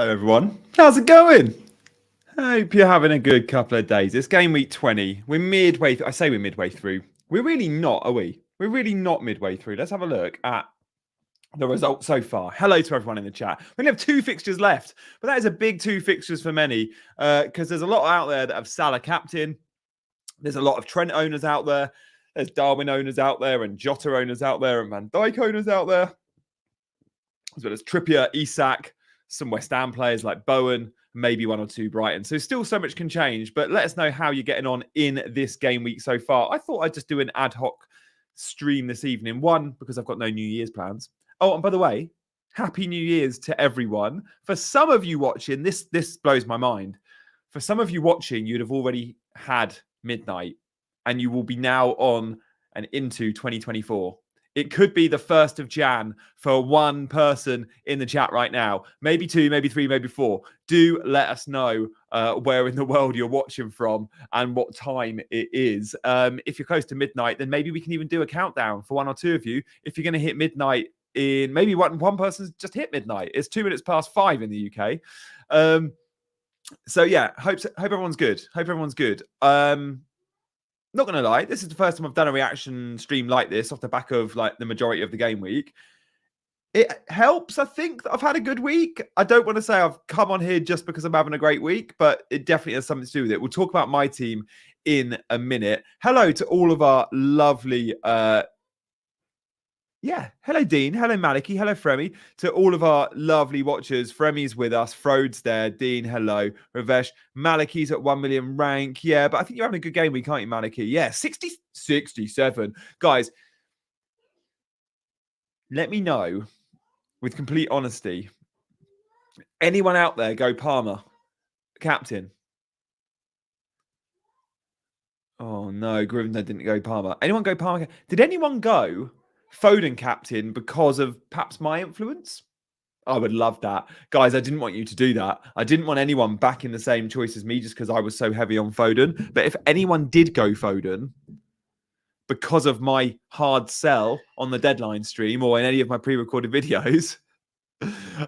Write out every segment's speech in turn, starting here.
Hello, everyone. How's it going? Hope you're having a good couple of days. It's game week 20. We're midway. I say we're midway through. We're really not, are we? We're really not midway through. Let's have a look at the results so far. Hello to everyone in the chat. We only have 2 fixtures left, but that is a big 2 fixtures for many because there's a lot out there that have Salah captain. There's a lot of Trent owners out there. There's Darwin owners out there and Jota owners out there and Van Dijk owners out there, as well as Trippier, Isak, some West Ham players like Bowen, maybe 1 or 2 Brighton. So still so much can change, but let us know how you're getting on in this game week so far. I thought I'd just do an ad hoc stream this evening. One, because I've got no New Year's plans. Oh, and by the way, Happy New Year's to everyone. For some of you watching, this blows my mind. For some of you watching, you'd have already had midnight and you will be now on and into 2024. It could be the 1st of Jan for one person in the chat right now. Maybe 2, maybe 3, maybe 4. Do let us know where in the world you're watching from and what time it is. If you're close to midnight, then maybe we can even do a countdown for 1 or 2 of you. If you're going to hit midnight in maybe one person's just hit midnight. It's 2 minutes past 5 in the UK. So yeah, hope everyone's good. Hope everyone's good. Not going to lie, this is the first time I've done a reaction stream like this off the back of like the majority of the game week. It helps, I think, that I've had a good week. I don't want to say I've come on here just because I'm having a great week, but it definitely has something to do with it. We'll talk about my team in a minute. Hello to all of our lovely... hello, Dean. Hello, Maliki. Hello, Fremi. To all of our lovely watchers. Fremi's with us. Frode's there. Dean, hello. Ravesh. Maliki's at 1 million rank. Yeah, but I think you're having a good game week, aren't you, Maliki? Yeah, 67. Guys, let me know, with complete honesty, anyone out there go Palmer, captain? Oh, no. Grivender didn't go Palmer. Anyone go Palmer? Did anyone go Foden captain because of perhaps my influence? I would love that. Guys, I didn't want you to do that. I didn't want anyone back in the same choice as me just because I was so heavy on Foden. But if anyone did go Foden because of my hard sell on the deadline stream or in any of my pre-recorded videos,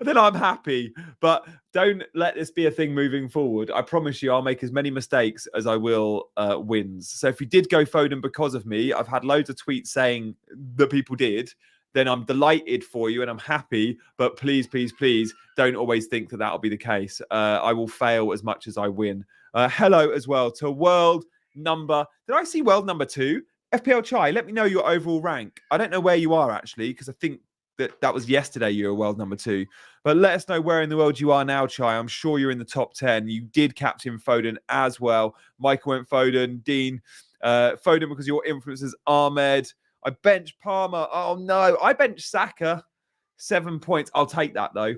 then I'm happy. But don't let this be a thing moving forward. I promise you I'll make as many mistakes as I will wins. So if you did go Foden because of me, I've had loads of tweets saying that people did, then I'm delighted for you and I'm happy. But please, please, please don't always think that that'll be the case. I will fail as much as I win. Hello as well to World Number. Did I see World Number 2? FPL Chai, let me know your overall rank. I don't know where you are actually, because I think that was yesterday you were World Number 2. But let us know where in the world you are now, Chai. I'm sure you're in the top 10. You did captain Foden as well. Michael went Foden. Dean, Foden because your influences. Ahmed. I bench Palmer. Oh, no. I bench Saka. 7 points. I'll take that, though.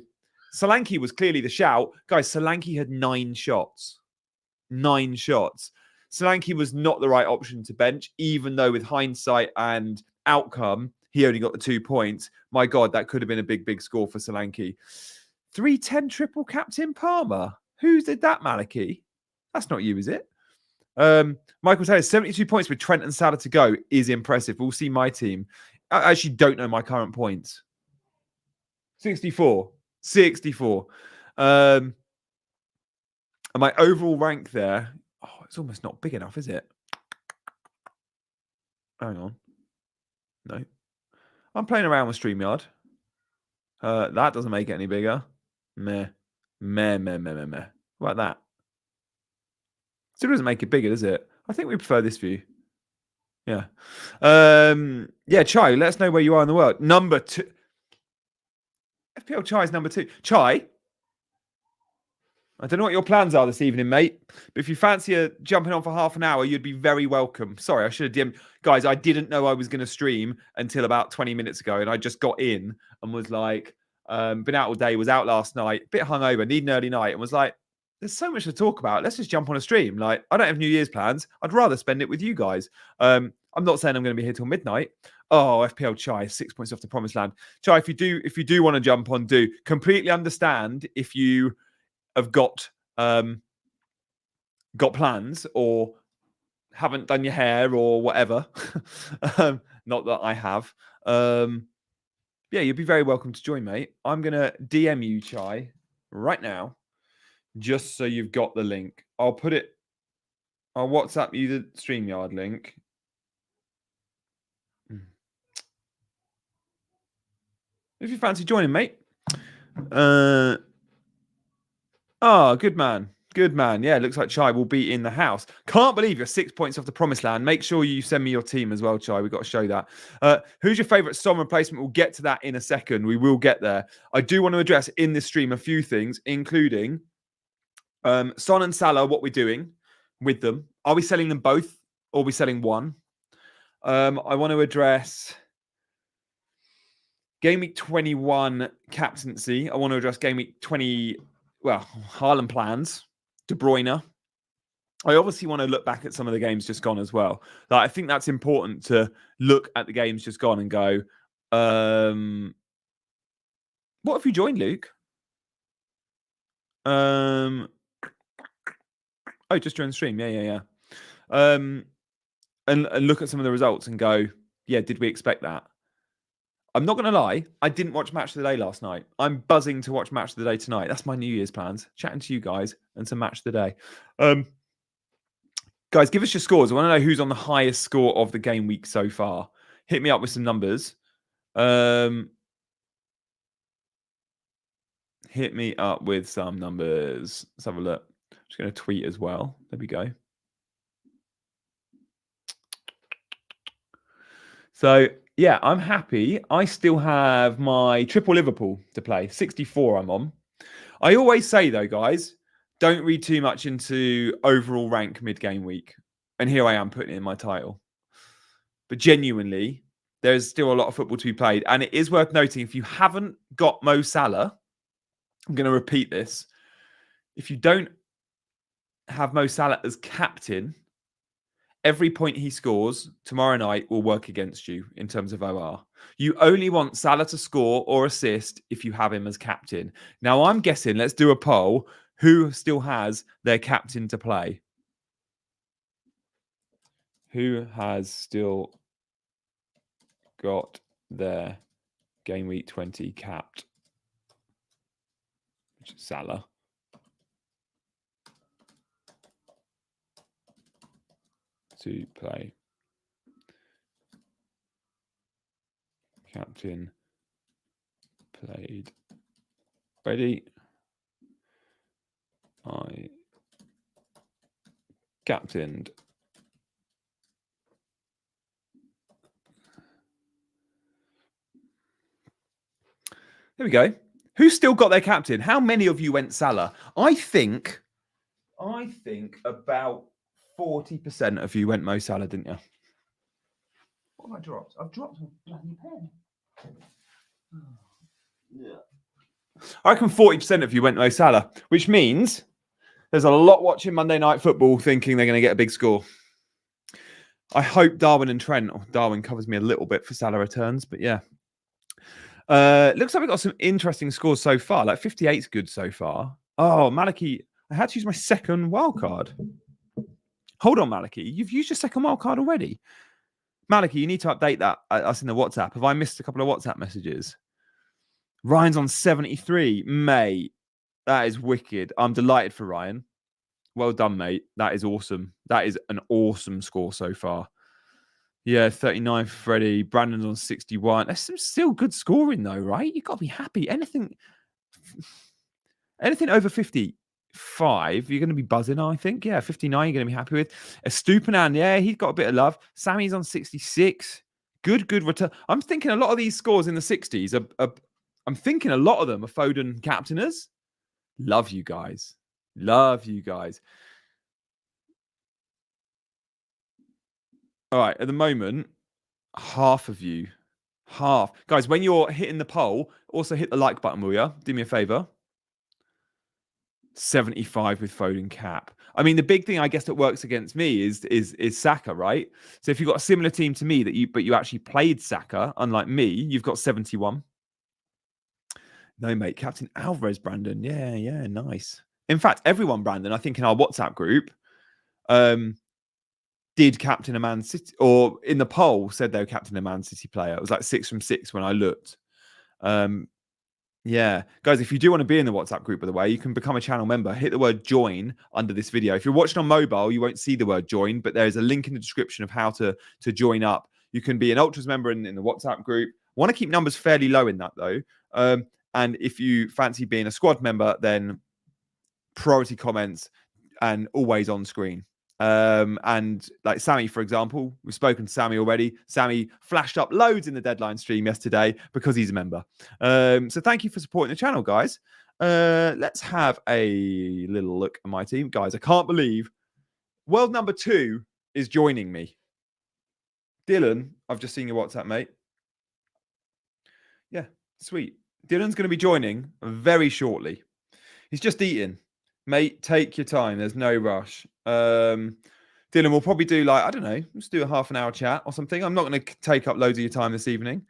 Solanke was clearly the shout. Guys, Solanke had 9 shots. 9 shots. Solanke was not the right option to bench, even though with hindsight and outcome, he only got the 2 points. My God, that could have been a big, big score for Solanke. 310 triple captain Palmer. Who did that, Maliki? That's not you, is it? Michael Taylor, 72 points with Trent and Salah to go is impressive. We'll see my team. I actually don't know my current points. 64. 64. And my overall rank there, it's almost not big enough, is it? Hang on. No. I'm playing around with StreamYard. That doesn't make it any bigger. Meh. Meh. What about that? Still doesn't make it bigger, does it? I think we prefer this view. Yeah. Yeah, Chai, let us know where you are in the world. Number 2. FPL Chai is number 2. Chai, I don't know what your plans are this evening, mate. But if you fancy jumping on for half an hour, you'd be very welcome. Sorry, I should have DM'd. Guys, I didn't know I was going to stream until about 20 minutes ago. And I just got in and was like, been out all day, was out last night, a bit hungover, need an early night. And was like, there's so much to talk about. Let's just jump on a stream. Like, I don't have New Year's plans. I'd rather spend it with you guys. I'm not saying I'm going to be here till midnight. Oh, FPL Chai, 6 points off the promised land. Chai, if you do want to jump on, do completely understand if you have got plans or haven't done your hair or whatever. Not that I have. Yeah, you'd be very welcome to join, mate. I'm gonna DM you, Chai. right now, just so you've got the link. I'll WhatsApp you the StreamYard link. If you fancy joining, mate. Good man. Good man. Yeah, looks like Chai will be in the house. Can't believe you're 6 points off the promised land. Make sure you send me your team as well, Chai. We've got to show that. Who's your favourite Son replacement? We'll get to that in a second. We will get there. I do want to address in this stream a few things, including Son and Salah, what we're doing with them. Are we selling them both or are we selling one? I want to address Game Week 21 captaincy. I want to address Game Week 20, Haaland plans, De Bruyne. I obviously want to look back at some of the games just gone as well. I think that's important to look at the games just gone and go, what have you joined, Luke? Just joined the stream. Yeah. And look at some of the results and go, yeah, did we expect that? I'm not going to lie. I didn't watch Match of the Day last night. I'm buzzing to watch Match of the Day tonight. That's my New Year's plans. Chatting to you guys and some Match of the Day. Guys, give us your scores. I want to know who's on the highest score of the game week so far. Hit me up with some numbers. Hit me up with some numbers. Let's have a look. I'm just going to tweet as well. There we go. So, yeah, I'm happy. I still have my triple Liverpool to play. 64 I'm on. I always say, though, guys, don't read too much into overall rank mid-game week. And here I am putting it in my title. But genuinely, there's still a lot of football to be played. And it is worth noting, if you haven't got Mo Salah, I'm going to repeat this. If you don't have Mo Salah as captain, every point he scores tomorrow night will work against you in terms of OR. You only want Salah to score or assist if you have him as captain. Now, I'm guessing, let's do a poll, who still has their captain to play? Who has still got their game week 20 capped? Which is Salah. To play. Captain played. Ready? I captained. There we go. Who's still got their captain? How many of you went Salah? I think about 40% of you went Mo Salah, didn't you? What have I dropped? I've dropped a bloody pen. Yeah. I reckon 40% of you went Mo Salah, which means there's a lot watching Monday Night Football thinking they're going to get a big score. I hope Darwin and Trent, or Darwin covers me a little bit for Salah returns, but yeah. Looks like we've got some interesting scores so far. Like 58's good so far. Oh, Maliki, I had to use my second wildcard. Hold on, Maliki. You've used your second wildcard already. Maliki, you need to update that us in the WhatsApp. Have I missed a couple of WhatsApp messages? Ryan's on 73. Mate, that is wicked. I'm delighted for Ryan. Well done, mate. That is awesome. That is an awesome score so far. Yeah, 39 for Freddie. Brandon's on 61. That's some still good scoring, though, right? You've got to be happy. Anything over 55, you're going to be buzzing, I think. Yeah, 59, you're going to be happy with. Estupinan, yeah, he's got a bit of love. Sammy's on 66. Good return. I'm thinking a lot of these scores in the 60s I'm thinking a lot of them are Foden captainers. Love you guys. Love you guys. All right, at the moment, half of you. Half. Guys, when you're hitting the poll, also hit the like button, will you? Do me a favor. 75 with Foden cap. I mean, the big thing I guess that works against me is Saka, right? So if you've got a similar team to me but you actually played Saka, unlike me, you've got 71. No, mate. Captain Alvarez, Brandon. Yeah, nice. In fact, everyone, Brandon, I think in our WhatsApp group, did captain a Man City, or in the poll said they were captain a Man City player. It was like 6 from 6 when I looked. Yeah, Yeah. Guys, if you do want to be in the WhatsApp group, by the way, you can become a channel member. Hit the word join under this video. If you're watching on mobile, you won't see the word join, but there's a link in the description of how to join up. You can be an Ultras member in the WhatsApp group. Want to keep numbers fairly low in that, though. And if you fancy being a squad member, then priority comments and always on screen. And like Sammy, for example, we've spoken to Sammy already. Sammy flashed up loads in the deadline stream yesterday because he's a member. So thank you for supporting the channel, guys. Let's have a little look at my team. Guys, I can't believe world number 2 is joining me. Dylan, I've just seen your WhatsApp, mate. Yeah, sweet. Dylan's going to be joining very shortly. He's just eating. Mate, take your time. There's no rush. Dylan, we'll probably do like, I don't know, let's do a half an hour chat or something. I'm not going to take up loads of your time this evening.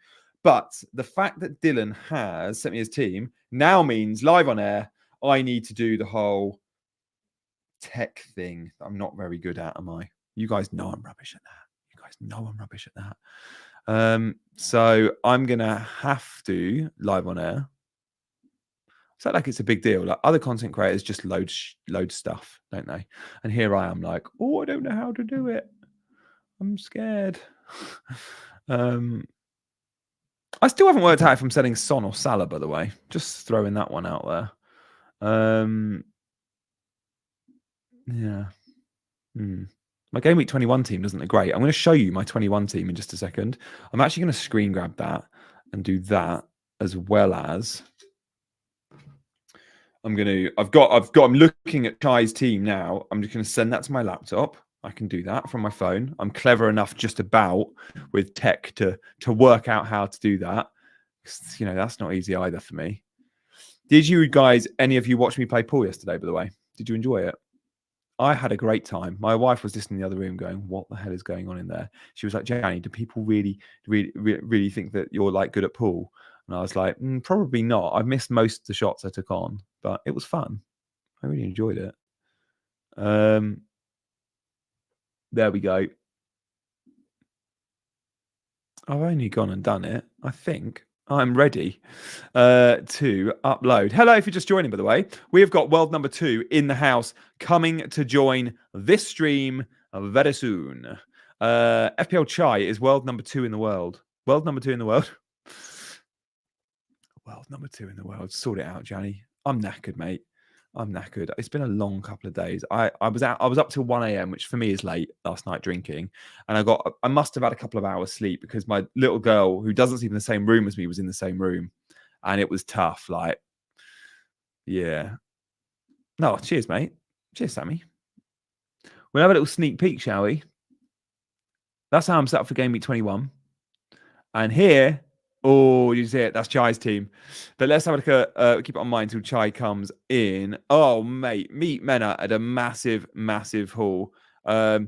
But the fact that Dylan has sent me his team now means live on air, I need to do the whole tech thing that I'm not very good at, am I? You guys know I'm rubbish at that. You guys know I'm rubbish at that. So I'm going to have to live on air. It's not like it's a big deal. Like other content creators just load stuff, don't they? And here I am like, oh, I don't know how to do it. I'm scared. I still haven't worked out if I'm selling Son or Salah, by the way. Just throwing that one out there. Yeah. My Game Week 21 team doesn't look great. I'm going to show you my 21 team in just a second. I'm actually going to screen grab that and do that as well as I'm looking at Chai's team now. I'm just going to send that to my laptop. I can do that from my phone. I'm clever enough just about with tech to work out how to do that. You know, that's not easy either for me. Did you guys, any of you watch me play pool yesterday, by the way? Did you enjoy it? I had a great time. My wife was just in the other room going, what the hell is going on in there? She was like, Gianni, do people really think that you're like good at pool? And I was like, probably not. I missed most of the shots I took on, but it was fun. I really enjoyed it. There we go. I've only gone and done it. I think I'm ready to upload. Hello, if you're just joining, by the way. We have got world number 2 in the house coming to join this stream very soon. FPL Chai is world number 2 in the world. World number 2 in the world. World number 2 in the world. Sort it out, Gianni. I'm knackered, mate. I'm knackered. It's been a long couple of days. I was up till 1 a.m., which for me is late last night drinking. And I must have had a couple of hours sleep because my little girl, who doesn't sleep in the same room as me, was in the same room. And it was tough. Like, yeah. No, cheers, mate. Cheers, Sammy. We'll have a little sneak peek, shall we? That's how I'm set up for Game Week 21. And here, oh, you see it? That's Chai's team. But let's have a look at, keep it on mind until Chai comes in. Oh, mate, meet Mena at a massive, massive haul. Who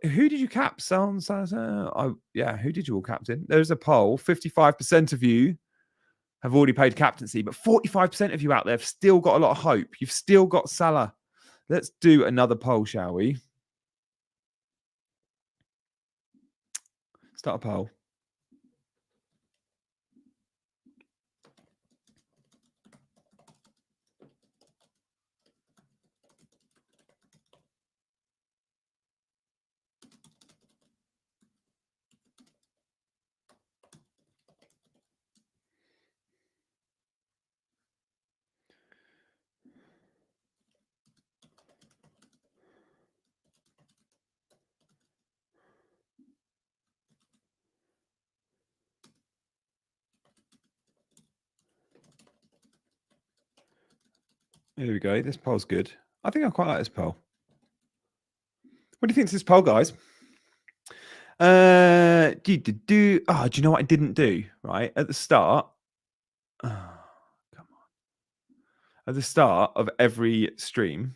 did you cap? Yeah, who did you all captain? There's a poll. 55% of you have already paid captaincy, but 45% of you out there have still got a lot of hope. You've still got Salah. Let's do another poll, shall we? Start a poll. Here we go. This poll's good. I think I quite like this poll. What do you think of this poll, guys? Do you know what I didn't do? Right at the start. Oh, come on. At the start of every stream,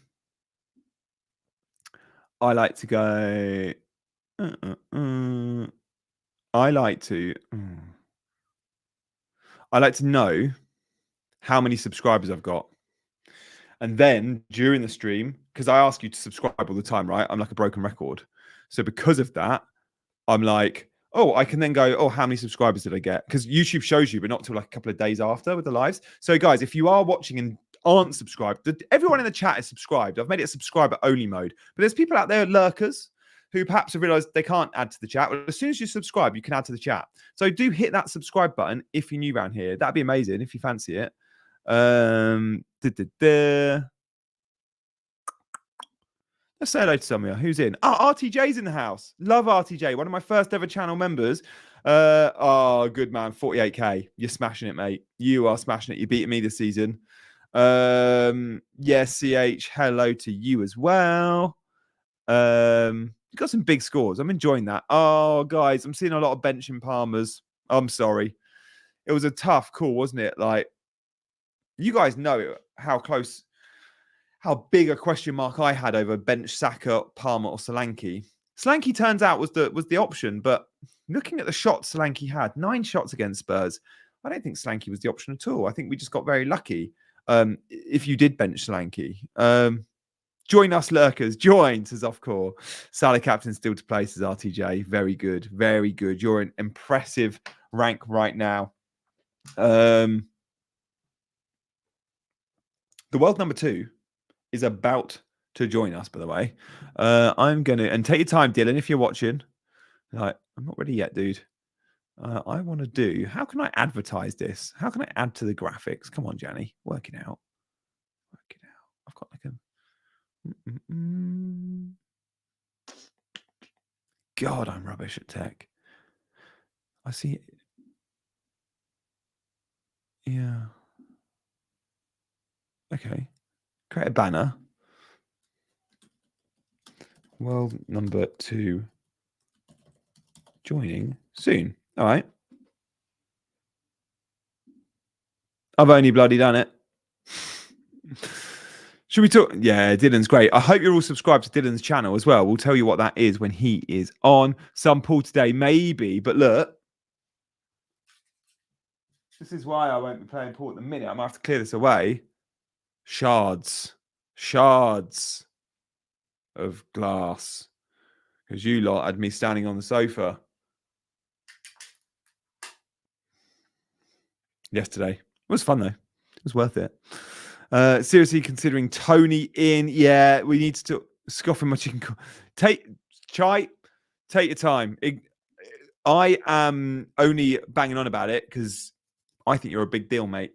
I like to go. I like to know how many subscribers I've got. And then during the stream, because I ask you to subscribe all the time, right? I'm like a broken record. So because of that, I'm like, oh, I can then go, oh, how many subscribers did I get? Because YouTube shows you, but not till like a couple of days after with the lives. So, guys, if you are watching and aren't subscribed, everyone in the chat is subscribed. I've made it a subscriber only mode, but there's people out there, lurkers, who perhaps have realized they can't add to the chat. Well, as soon as you subscribe, you can add to the chat. So do hit that subscribe button if you're new around here. That'd be amazing if you fancy it. Let's say hello to some of you. Who's in? Oh, RTJ's in the house. Love RTJ. One of my first ever channel members. Oh, good man. 48k. You're smashing it, mate. You are smashing it. You're beating me this season. Yes, CH. Hello to you as well. You got some big scores. I'm enjoying that. Oh, guys, I'm seeing a lot of benching Palmers. I'm sorry. It was a tough call, wasn't it? Like, you guys know how close, how big a question mark I had over bench Saka, Palmer, or Solanke. Solanke turns out was the option, but looking at the shots Solanke had, 9 shots against Spurs, I don't think Solanke was the option at all. I think we just got very lucky. If you did bench Solanke. Join us, lurkers. Join, says Offcore. Salah captain still to play, says RTJ. Very good. Very good. You're an impressive rank right now. The world number 2 is about to join us, by the way. I'm going to... And take your time, Dylan, if you're watching. Like, I'm not ready yet, dude. I want to do... How can I advertise this? How can I add to the graphics? Come on, Gianni. Work it out. Work it out. I've got like a... God, I'm rubbish at tech. I see. Yeah. Okay. Create a banner. World number 2 joining soon. All right. I've only bloody done it. Should we talk? Yeah, Dylan's great. I hope you're all subscribed to Dylan's channel as well. We'll tell you what that is when he is on. Some pool today, maybe. But look, this is why I won't be playing pool at the minute. I might have to clear this away. Shards of glass. Because you lot had me standing on the sofa yesterday. It was fun, though. It was worth it. Seriously considering Tony in. Yeah, we need to scoffing much you can call. Take your time. I am only banging on about it because I think you're a big deal, mate.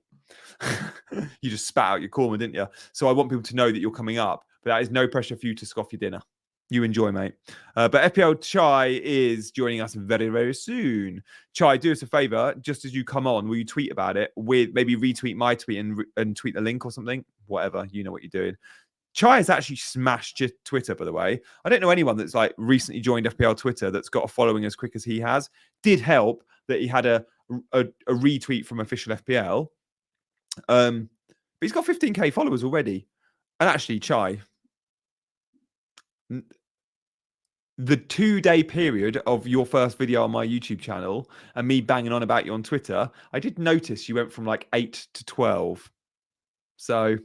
You just spat out your korma, didn't you? So I want people to know that you're coming up, but that is no pressure for you to scoff your dinner. You enjoy, mate. But FPL Chai is joining us very, very soon. Chai, do us a favor. Just as you come on, will you tweet about it? With maybe retweet my tweet and tweet the link or something? Whatever. You know what you're doing. Chai has actually smashed Twitter, by the way. I don't know anyone that's like recently joined FPL Twitter that's got a following as quick as he has. Did help that he had a retweet from official FPL. But he's got 15k followers already. And actually, Chai, the 2-day period of your first video on my YouTube channel and me banging on about you on Twitter, I did notice you went from like 8 to 12. So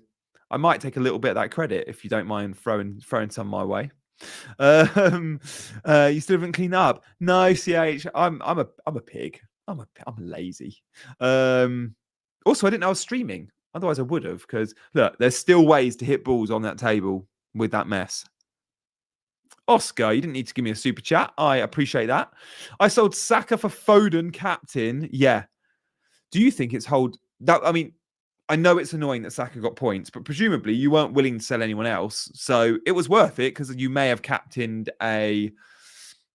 I might take a little bit of that credit if you don't mind throwing some my way. You still haven't cleaned up? No, CH. I'm a pig. I'm lazy. Also, I didn't know I was streaming. Otherwise, I would have. Because look, there's still ways to hit balls on that table with that mess. Oscar, you didn't need to give me a super chat. I appreciate that. I sold Saka for Foden, captain. Yeah. Do you think it's hold that? I mean, I know it's annoying that Saka got points, but presumably you weren't willing to sell anyone else. So it was worth it because you may have captained a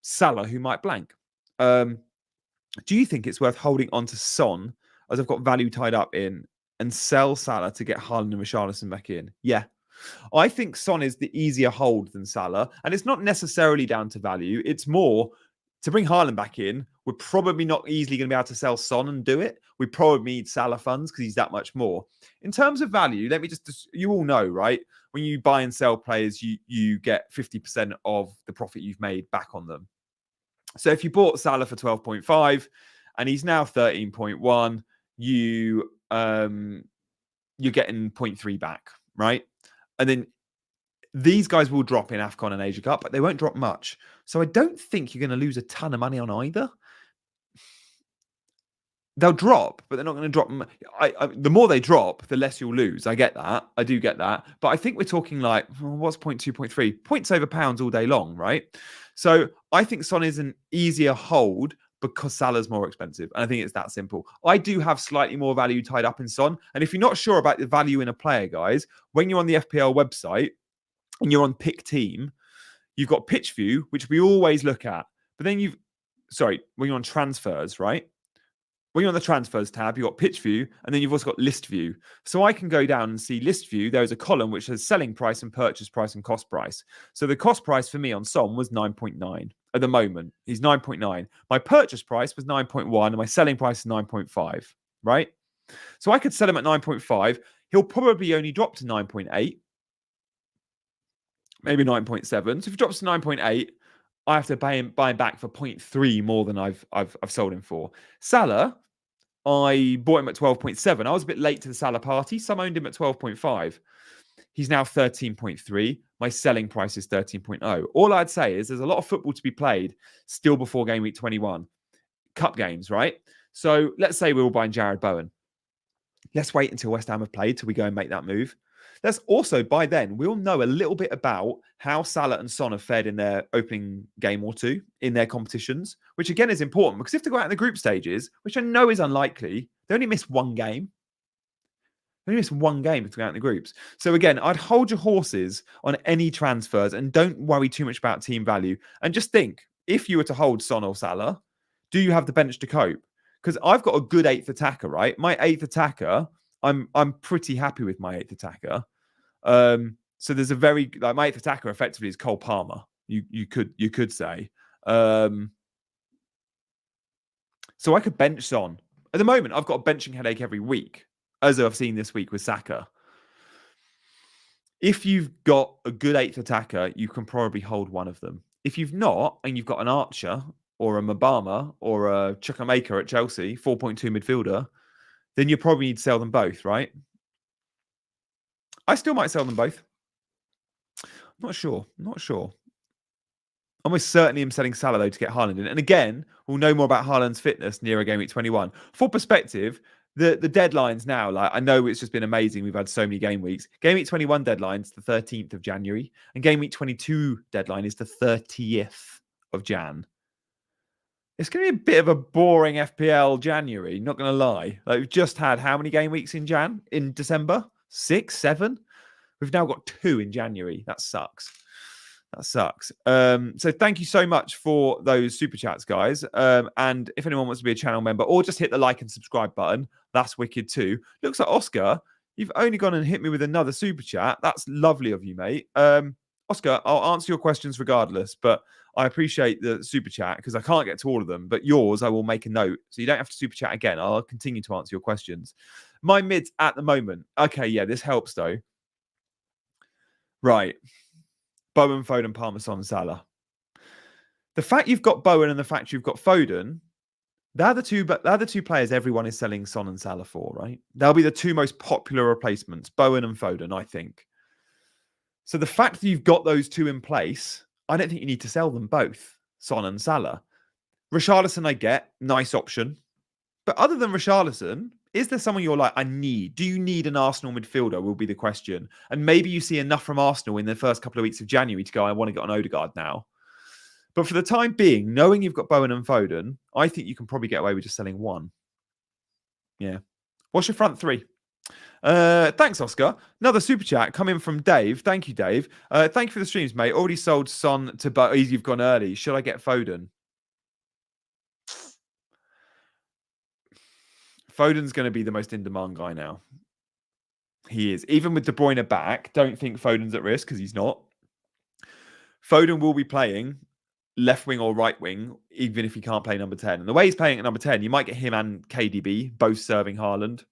Salah who might blank. Do you think it's worth holding on to Son as I've got value tied up in and sell Salah to get Haaland and Richarlison back in? Yeah. I think Son is the easier hold than Salah, and it's not necessarily down to value. It's more to bring Haaland back in. We're probably not easily going to be able to sell Son and do it. We probably need Salah funds because he's that much more. In terms of value, let me just, you all know, right? When you buy and sell players, you get 50% of the profit you've made back on them. So if you bought Salah for 12.5 and he's now 13.1, you're getting 0.3 back, right? And then these guys will drop in AFCON and Asia Cup, but they won't drop much. So I don't think you're going to lose a ton of money on either. they'll drop, but they're not going to drop. The more they drop, the less you'll lose. I get that. I do get that. But I think we're talking like, what's 0.2, 0.3? Points over pounds all day long, right? So I think Son is an easier hold because Salah's more expensive. And I think it's that simple. I do have slightly more value tied up in Son. And if you're not sure about the value in a player, guys, when you're on the FPL website and you're on pick team, you've got pitch view, which we always look at. But then when you're on transfers, right? When you're on the transfers tab, you've got pitch view, and then you've also got list view. So I can go down and see list view. There's a column which says selling price and purchase price and cost price. So the cost price for me on Son was 9.9 at the moment. He's 9.9. My purchase price was 9.1 and my selling price is 9.5, right? So I could sell him at 9.5. He'll probably only drop to 9.8, maybe 9.7. So if he drops to 9.8, I have to buy him back for 0.3 more than I've sold him for. Salah, I bought him at 12.7. I was a bit late to the Salah party. Some owned him at 12.5. He's now 13.3. My selling price is 13.0. All I'd say is there's a lot of football to be played still before game week 21. Cup games, right? So let's say we're all buying Jared Bowen. Let's wait until West Ham have played till we go and make that move. Let's also, by then, we'll know a little bit about how Salah and Son have fared in their opening game or two in their competitions, which again is important because if they go out in the group stages, which I know is unlikely, they only miss one game. They only miss one game to go out in the groups. So again, I'd hold your horses on any transfers and don't worry too much about team value. And just think, if you were to hold Son or Salah, do you have the bench to cope? Because I've got a good eighth attacker, right? My eighth attacker, I'm pretty happy with my eighth attacker. So there's a very my eighth attacker effectively is Cole Palmer. You could say. So I could bench Son. At the moment, I've got a benching headache every week, as I've seen this week with Saka. If you've got a good eighth attacker, you can probably hold one of them. If you've not, and you've got an Archer or a Mabama or a Chukwuemeka at Chelsea, 4.2 midfielder, then you probably need to sell them both, right? I still might sell them both. Not sure. Almost certainly am selling Salah, though, to get Haaland in. And again, we'll know more about Haaland's fitness nearer game week 21. For perspective, the deadlines now, like I know it's just been amazing. We've had so many game weeks. Game week 21 deadline's the 13th of January. And game week 22 deadline is the 30th of Jan. It's going to be a bit of a boring FPL January, not going to lie. Like, we've just had how many game weeks in December? 6, 7? We've now got 2 in January. That sucks. So thank you so much for those super chats, guys. And if anyone wants to be a channel member or just hit the like and subscribe button, that's wicked too. Looks like Oscar, you've only gone and hit me with another super chat. That's lovely of you, mate. Oscar, I'll answer your questions regardless, but I appreciate the super chat because I can't get to all of them. But yours, I will make a note. So you don't have to super chat again. I'll continue to answer your questions. My mids at the moment. Okay, yeah, this helps though. Right. Bowen, Foden, Palmer, Son, Salah. The fact you've got Bowen and the fact you've got Foden, they're the two players everyone is selling Son and Salah for, right? They'll be the two most popular replacements, Bowen and Foden, I think. So the fact that you've got those two in place, I don't think you need to sell them both, Son and Salah. Richarlison, I get, nice option. But other than Richarlison, is there someone you're like, I need? Do you need an Arsenal midfielder will be the question. And maybe you see enough from Arsenal in the first couple of weeks of January to go, I want to get on Odegaard now. But for the time being, knowing you've got Bowen and Foden, I think you can probably get away with just selling one. Yeah. What's your front three? Thanks, Oscar. Another super chat coming from Dave. Thank you, Dave. Thank you for the streams, mate. Already sold Son to you've gone early. Should I get Foden? Foden's going to be the most in-demand guy now. He is. Even with De Bruyne back, don't think Foden's at risk because he's not. Foden will be playing left wing or right wing, even if he can't play number 10. And the way he's playing at number 10, you might get him and KDB both serving Haaland.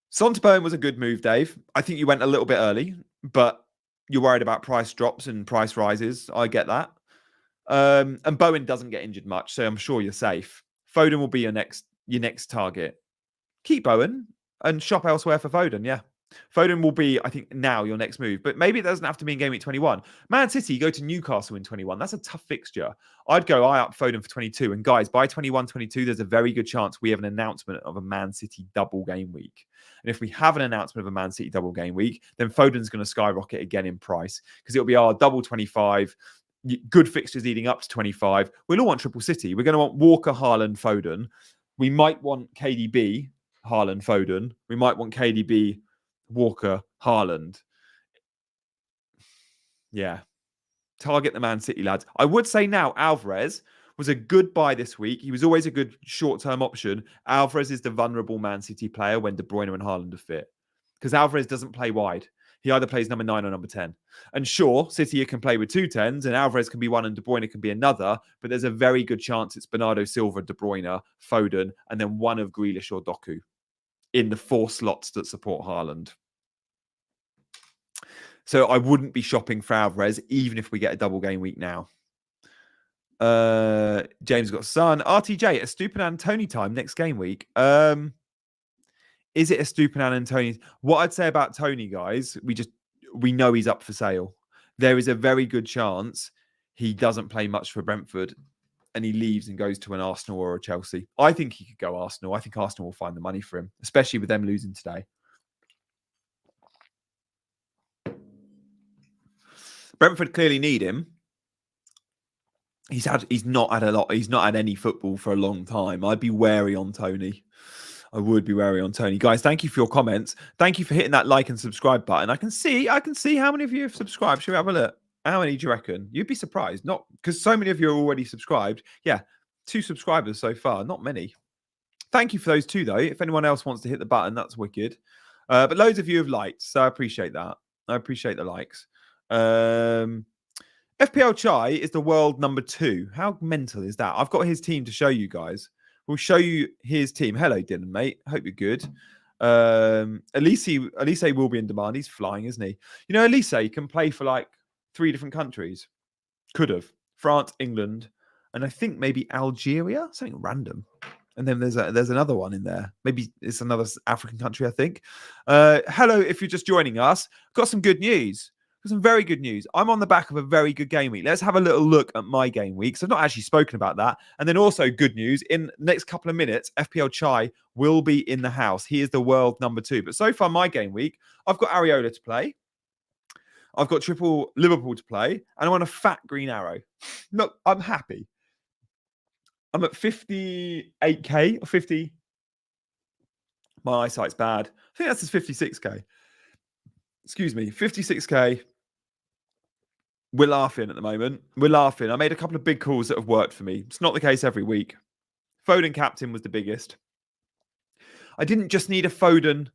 Son to Bowen was a good move, Dave. I think you went a little bit early, but you're worried about price drops and price rises. I get that. And Bowen doesn't get injured much, so I'm sure you're safe. Foden will be your next target. Keep Bowen and shop elsewhere for Foden, yeah. Foden will be, I think, now your next move, but maybe it doesn't have to be in game week 21. Man City go to Newcastle in 21. That's a tough fixture. I'd go eye up Foden for 22. And guys, by 21, 22, there's a very good chance we have an announcement of a Man City double game week. And if we have an announcement of a Man City double game week, then Foden's going to skyrocket again in price because it'll be our double 25. Good fixtures leading up to 25. We'll all want triple City. We're going to want Walker, Haaland, Foden. We might want KDB, Haaland, Foden. We might want KDB, Walker, Haaland. Yeah. Target the Man City lads. I would say now Alvarez was a good buy this week. He was always a good short-term option. Alvarez is the vulnerable Man City player when De Bruyne and Haaland are fit. Because Alvarez doesn't play wide. He either plays number 9 or number 10. And sure, City can play with 2 10s and Alvarez can be one and De Bruyne can be another, but there's a very good chance it's Bernardo Silva, De Bruyne, Foden, and then one of Grealish or Doku in the 4 slots that support Haaland. So I wouldn't be shopping for Alvarez, even if we get a double game week now. James got son. RTJ, a Stupinan Tony time next game week. Is it a Stupinan and Tony? What I'd say about Tony, guys, we know he's up for sale. There is a very good chance he doesn't play much for Brentford and he leaves and goes to an Arsenal or a Chelsea. I think he could go Arsenal. I think Arsenal will find the money for him, especially with them losing today. Brentford clearly need him. He's not had any football for a long time. I'd be wary on Tony. I would be wary on Tony. Guys, thank you for your comments. Thank you for hitting that like and subscribe button. I can see how many of you have subscribed. Shall we have a look? How many do you reckon? You'd be surprised. Not because so many of you are already subscribed. Yeah, 2 subscribers so far. Not many. Thank you for those 2, though. If anyone else wants to hit the button, that's wicked. But loads of you have liked, so I appreciate that. I appreciate the likes. FPL Chai is the world number 2. How mental is that? I've got his team to show you guys. We'll show you his team. Hello, Dylan, mate. Hope you're good. Elise will be in demand. He's flying, isn't he? You know, Elise can play for like 3 different countries. Could have. France, England, and I think maybe Algeria. Something random. And then there's another one in there. Maybe it's another African country, I think. Hello, if you're just joining us. Got some good news. Some very good news. I'm on the back of a very good game week. Let's have a little look at my game week. So I've not actually spoken about that. And then also good news. In the next couple of minutes, FPL Chai will be in the house. He is the world number 2. But so far, my game week, I've got Areola to play. I've got triple Liverpool to play. And I'm on a fat green arrow. Look, I'm happy. I'm at 58k or 50. My eyesight's bad. I think that's just 56k. Excuse me, 56k. We're laughing at the moment. We're laughing. I made a couple of big calls that have worked for me. It's not the case every week. Foden captain was the biggest. I didn't just need a Foden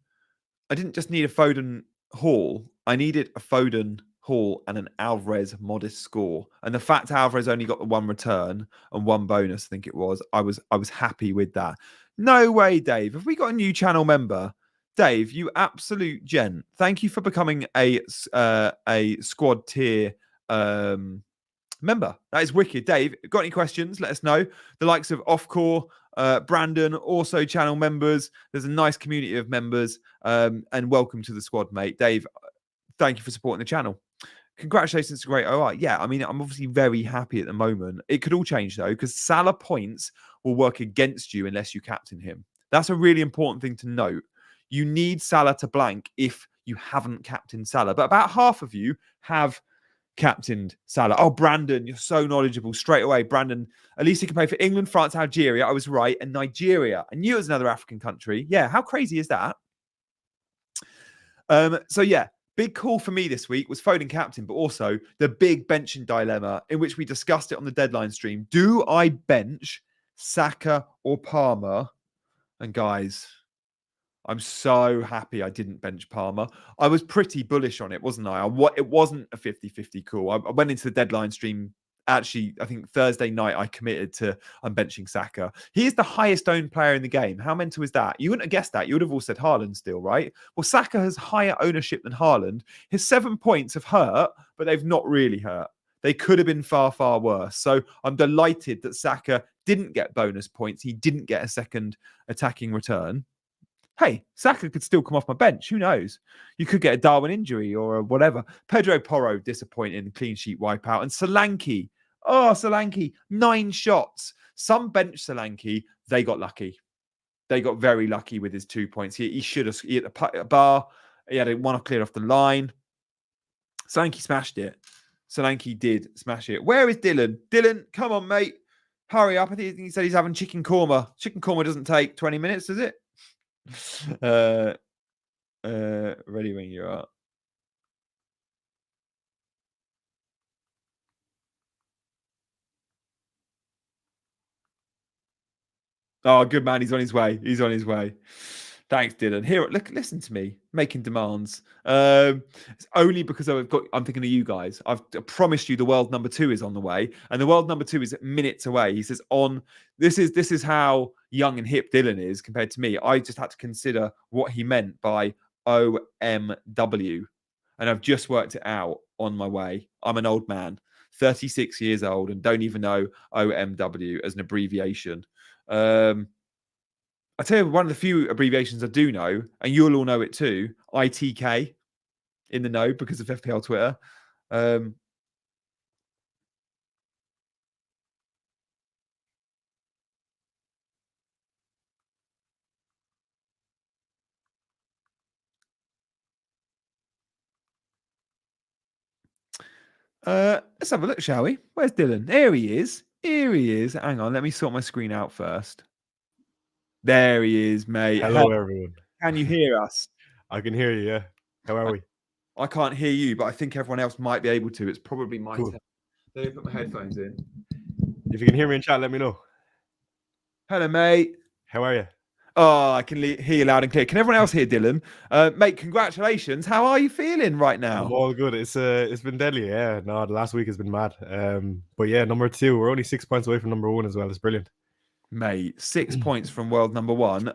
haul. I needed a Foden haul and an Alvarez modest score. And the fact Alvarez only got the 1 return and 1 bonus, I think it was, I was happy with that. No way, Dave. Have we got a new channel member? Dave, you absolute gent. Thank you for becoming a squad tier member. That is wicked. Dave, got any questions? Let us know. The likes of Offcore, Brandon, also channel members. There's a nice community of members. And welcome to the squad, mate. Dave, thank you for supporting the channel. Congratulations to great OR. Yeah, I mean, I'm obviously very happy at the moment. It could all change, though, because Salah points will work against you unless you captain him. That's a really important thing to note. You need Salah to blank if you haven't captained Salah. But about half of you have captained Salah. Oh, Brandon, you're so knowledgeable straight away. Brandon, at least he can play for England, France, Algeria. I was right. And Nigeria. I knew it was another African country. Yeah, how crazy is that? So, yeah, big call for me this week was Foden captain, but also the big benching dilemma in which we discussed it on the deadline stream. Do I bench Saka or Palmer? And guys, I'm so happy I didn't bench Palmer. I was pretty bullish on it, wasn't I? It wasn't a 50-50 call. I went into the deadline stream. Actually, I think Thursday night I committed to I'm benching Saka. He is the highest owned player in the game. How mental is that? You wouldn't have guessed that. You would have all said Haaland still, right? Well, Saka has higher ownership than Haaland. His 7 points have hurt, but they've not really hurt. They could have been far, far worse. So I'm delighted that Saka didn't get bonus points. He didn't get a second attacking return. hey, Saka could still come off my bench. Who knows? You could get a Darwin injury or whatever. Pedro Porro, disappointing, clean sheet wipeout. And Solanke, 9 shots. Some bench Solanke, they got lucky. They got very lucky with his 2 points. He should have hit the bar. He had one cleared off the line. Solanke smashed it. Solanke did smash it. Where is Dylan? Dylan, come on, mate. Hurry up. I think he said he's having chicken korma. Chicken korma doesn't take 20 minutes, does it? Ready when you are. Oh, good man. He's on his way. He's on his way. Thanks, Dylan. Here, look, listen to me making demands. It's only because I'm thinking of you guys. I've promised you the world number 2 is on the way, and the world number 2 is minutes away. He says this is how young and hip Dylan is compared to me. I just had to consider what he meant by OMW, and I've just worked it out on my way. I'm an old man, 36 years old, and don't even know OMW as an abbreviation. I tell you, one of the few abbreviations I do know, and you'll all know it too, ITK, in the know because of FPL Twitter. Let's have a look, shall we? Where's Dylan? Here he is. Here he is. Hang on, let me sort my screen out first. There he is, mate. Hello, everyone. Can you hear us? I can hear you, yeah. How are we? I can't hear you, but I think everyone else might be able to. It's probably my Cool. turn. Let me put my headphones in. If you can hear me in chat, let me know. Hello, mate. How are you? Oh, I can hear you loud and clear. Can everyone else hear Dylan? Mate, congratulations. How are you feeling right now? I'm all good. It's been deadly, yeah. No, the last week has been mad. But yeah, number 2. We're only 6 points away from number 1 as well. It's brilliant. Mate, 6 points from world number 1.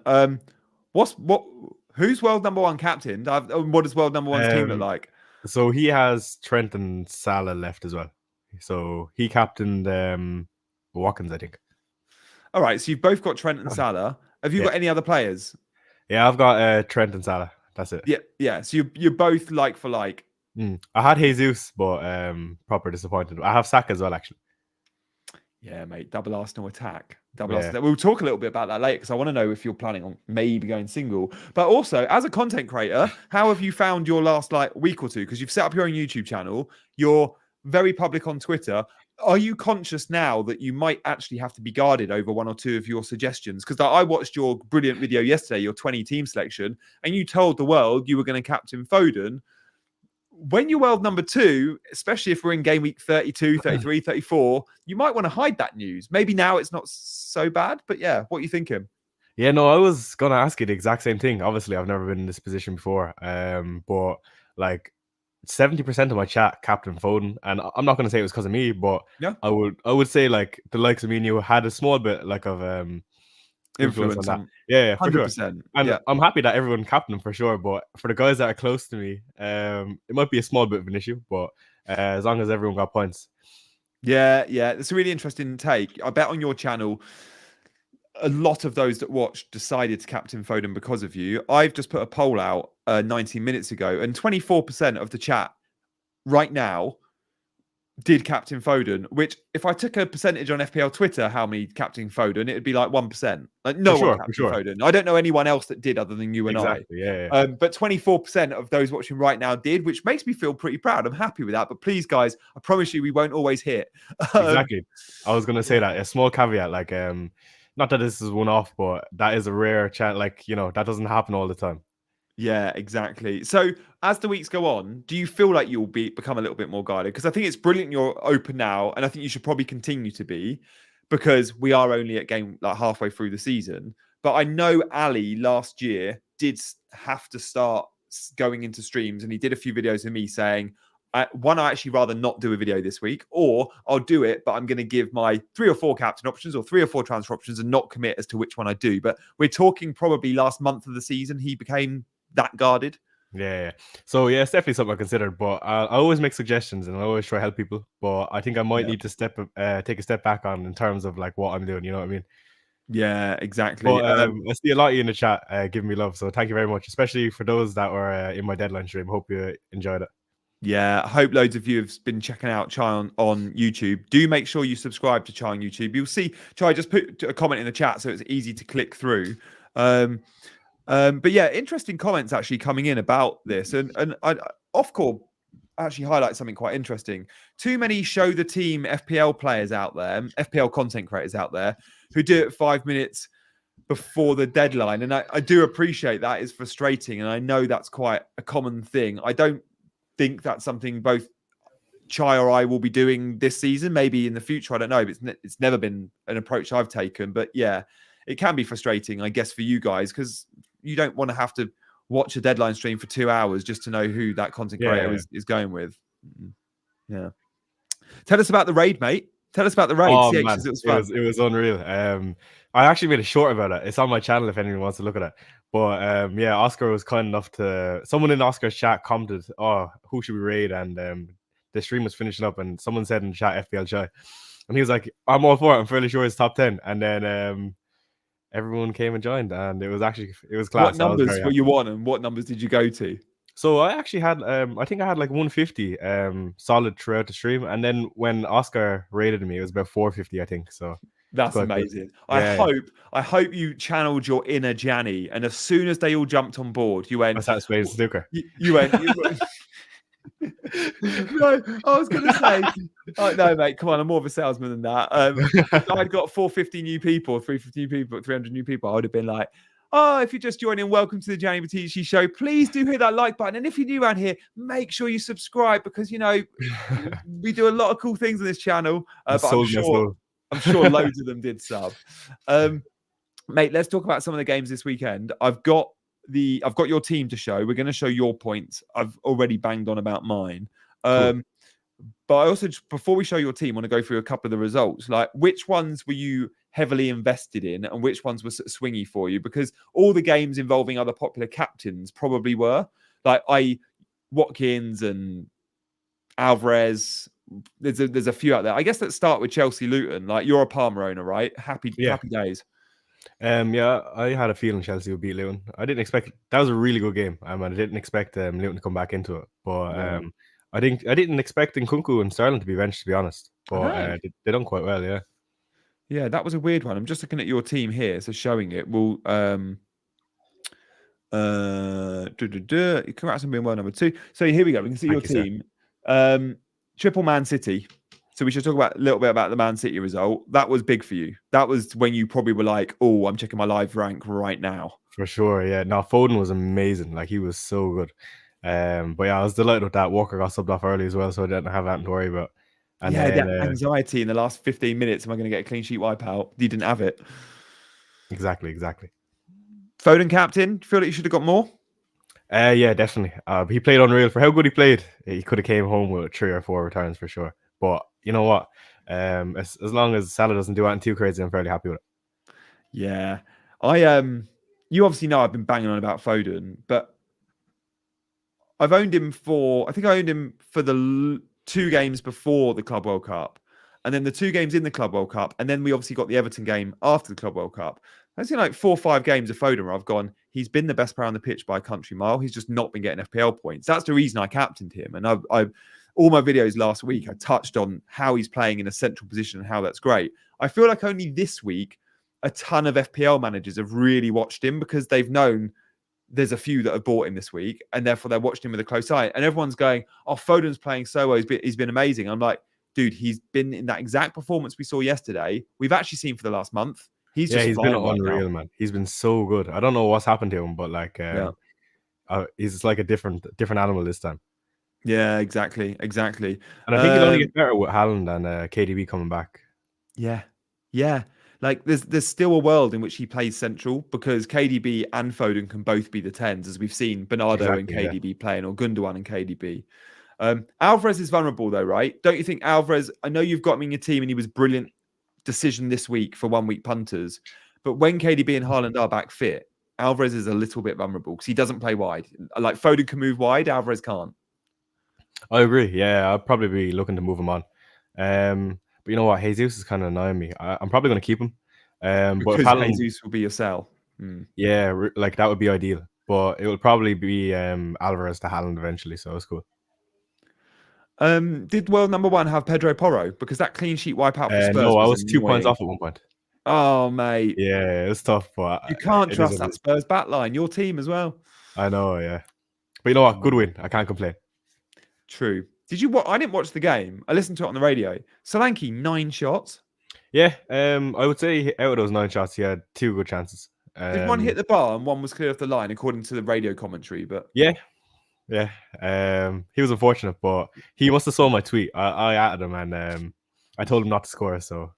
Who's world number 1 captained? What does world number 1's team look like? So he has Trent and Salah left as well. So he captained Watkins, I think. All right, so you've both got Trent and Salah. Have you got any other players? Yeah, I've got Trent and Salah. That's it. Yeah. So you're both like for like. I had Jesus, but proper disappointed. I have Saka as well, actually. Yeah, mate. Double Arsenal attack. Arsenal. We'll talk a little bit about that later because I want to know if you're planning on maybe going single. But also, as a content creator, how have you found your last week or two? Because you've set up your own YouTube channel. You're very public on Twitter. Are you conscious now that you might actually have to be guarded over 1 or 2 of your suggestions? Because I watched your brilliant video yesterday, your 20 team selection, and you told the world you were going to captain Foden. When you're world number 2, especially if we're in game week 32, 33, 34, you might want to hide that news. Maybe now it's not so bad, but yeah, what are you thinking? Yeah, no, I was going to ask you the exact same thing. Obviously, I've never been in this position before. But like 70% of my chat, Captain Foden, and I'm not going to say it was because of me, but yeah, I would say like the likes of me and you had a small bit like of influence on that. Yeah, for 100%. Sure. And I'm happy that everyone captained him for sure. But for the guys that are close to me, it might be a small bit of an issue. But as long as everyone got points. Yeah, it's a really interesting take. I bet on your channel, a lot of those that watched decided to captain Foden because of you. I've just put a poll out 19 minutes ago, and 24% of the chat right now did captain Foden, which if I took a percentage on FPL Twitter, how many captain Foden, it'd be like 1%. Like no one captain Foden. I don't know anyone else that did other than you and I. Yeah. But 24% of those watching right now did, which makes me feel pretty proud. I'm happy with that. But please, guys, I promise you we won't always hit. Exactly. I was going to say that. A small caveat, like, not that this is one off, but that is a rare chance. Like, that doesn't happen all the time. Yeah, exactly. So as the weeks go on, do you feel like you'll become a little bit more guarded? Because I think it's brilliant you're open now, and I think you should probably continue to be, because we are only at game like halfway through the season. But I know Ali last year did have to start going into streams, and he did a few videos of me saying, one, I actually rather not do a video this week, or I'll do it, but I'm going to give my 3 or 4 captain options or 3 or 4 transfer options and not commit as to which one I do. But we're talking probably last month of the season, he became that guarded. Yeah. So yeah, it's definitely something I considered, but I always make suggestions and I always try to help people. But I think I might need to take a step back on in terms of like what I'm doing. You know what I mean? Yeah, exactly. But I see a lot of you in the chat giving me love, so thank you very much, especially for those that were in my deadline stream. Hope you enjoyed it. Yeah, I hope loads of you have been checking out Chai on YouTube. Do make sure you subscribe to Chai on YouTube. You'll see Chai just put a comment in the chat, so it's easy to click through. But yeah, interesting comments actually coming in about this, and Offcore actually highlights something quite interesting. Too many show the team FPL players out there, FPL content creators out there, who do it 5 minutes before the deadline, and I do appreciate that. It's frustrating, and I know that's quite a common thing. I don't think that's something both Chai or I will be doing this season. Maybe in the future, I don't know. But it's never been an approach I've taken. But yeah, it can be frustrating, I guess, for you guys because you don't want to have to watch a deadline stream for 2 hours just to know who that content creator is going with. Yeah. Tell us about the raid, mate. Tell us about the raid. Oh CH, man, it was fun. It was unreal. I actually made a short about it. It's on my channel if anyone wants to look at it. But yeah, Oscar was kind enough to. Someone in Oscar's chat commented, "Oh, who should we raid?" And the stream was finishing up, and someone said in the chat FPL Chai, and he was like, "I'm all for it. I'm fairly sure it's top 10." And then everyone came and joined, and it was class. What numbers were you on, and what numbers did you go to? So I actually had, I think I had like 150 solid throughout the stream, and then when Oscar rated me, it was about 450, I think. So that's amazing. I hope you channeled your inner Gianni, and as soon as they all jumped on board, you went. What's that space snooker? You went. No, I was going to say, no, mate, come on, I'm more of a salesman than that. I'd got 450 new people, 350 new people, 300 new people. I would have been like, oh, if you're just joining, welcome to the Gianni Battisti show. Please do hit that like button. And if you're new around here, make sure you subscribe because, you know, we do a lot of cool things on this channel. But I'm sure loads of them did sub. Mate, let's talk about some of the games this weekend. I've got your team to show. We're going to show your points. I've already banged on about mine. Cool. But I also, before we show your team, want to go through a couple of the results. Like, which ones were you heavily invested in and which ones were sort of swingy for you? Because all the games involving other popular captains probably were. Like, Watkins and Alvarez. There's a few out there. I guess let's start with Chelsea Luton. Like, you're a Palmer owner, right? Happy days. Yeah, I had a feeling Chelsea would beat Luton. I didn't expect that was a really good game. And I didn't expect Luton to come back into it. But I didn't expect Nkunku and Sterling to be benched, to be honest. But they done quite well, yeah. Yeah, that was a weird one. I'm just looking at your team here, so showing it. Well, congrats on being world number 2. So here we go. We can see your team. Triple Man City. So we should talk about a little bit about the Man City result. That was big for you. That was when you probably were like, "Oh, I'm checking my live rank right now." For sure, yeah. No, Foden was amazing. Like, he was so good. But yeah, I was delighted with that. Walker got subbed off early as well, so I didn't have that to worry about. And yeah, that anxiety in the last 15 minutes. Am I going to get a clean sheet wipeout? You didn't have it. Exactly. Foden captain. Do you feel like you should have got more? Yeah, definitely. He played unreal. For how good he played, he could have came home with 3 or 4 returns for sure. But you know what? As long as Salah doesn't do anything too crazy, I'm fairly happy with it. Yeah. You obviously know I've been banging on about Foden, but I've owned him for the 2 games before the Club World Cup, and then the 2 games in the Club World Cup, and then we obviously got the Everton game after the Club World Cup. I've seen like 4 or 5 games of Foden where I've gone, he's been the best player on the pitch by a country mile. He's just not been getting FPL points. That's the reason I captained him. And I've all my videos last week, I touched on how he's playing in a central position and how that's great. I feel like only this week, a ton of FPL managers have really watched him because they've known there's a few that have bought him this week, and therefore they're watching him with a close eye. And everyone's going, "Oh, Foden's playing so well. He's been amazing." I'm like, dude, he's been in that exact performance we saw yesterday. We've actually seen for the last month. He's been unreal, man. He's been so good. I don't know what's happened to him, but like, he's like a different animal this time. Yeah, exactly. And I think he'll only get better with Haaland and KDB coming back. Yeah. Like, there's still a world in which he plays central because KDB and Foden can both be the 10s, as we've seen Bernardo and KDB playing, or Gundogan and KDB. Alvarez is vulnerable though, right? Don't you think Alvarez? I know you've got him in your team, and he was brilliant decision this week for 1 week punters. But when KDB and Haaland are back fit, Alvarez is a little bit vulnerable because he doesn't play wide. Like, Foden can move wide, Alvarez can't. I agree. Yeah, I'll probably be looking to move him on. But you know what? Jesus is kind of annoying me. I'm probably going to keep him. But because Jesus will be your sell. Yeah, like that would be ideal. But it will probably be Alvarez to Haaland eventually, so it's cool. Did world number one have Pedro Porro? Because that clean sheet wipeout for Spurs No, I was annoying. 2 points off at one point. Oh, mate. Yeah, it's tough, but you can't trust that Spurs backline. Your team as well. I know, yeah. But you know what? Good win. I can't complain. True. Did you watch? I didn't watch the game. I listened to it on the radio. Solanke, 9 shots. Yeah, I would say out of those 9 shots, he had 2 good chances. Did one hit the bar and one was clear off the line, according to the radio commentary? But yeah. He was unfortunate, but he must have saw my tweet. I added him and I told him not to score. So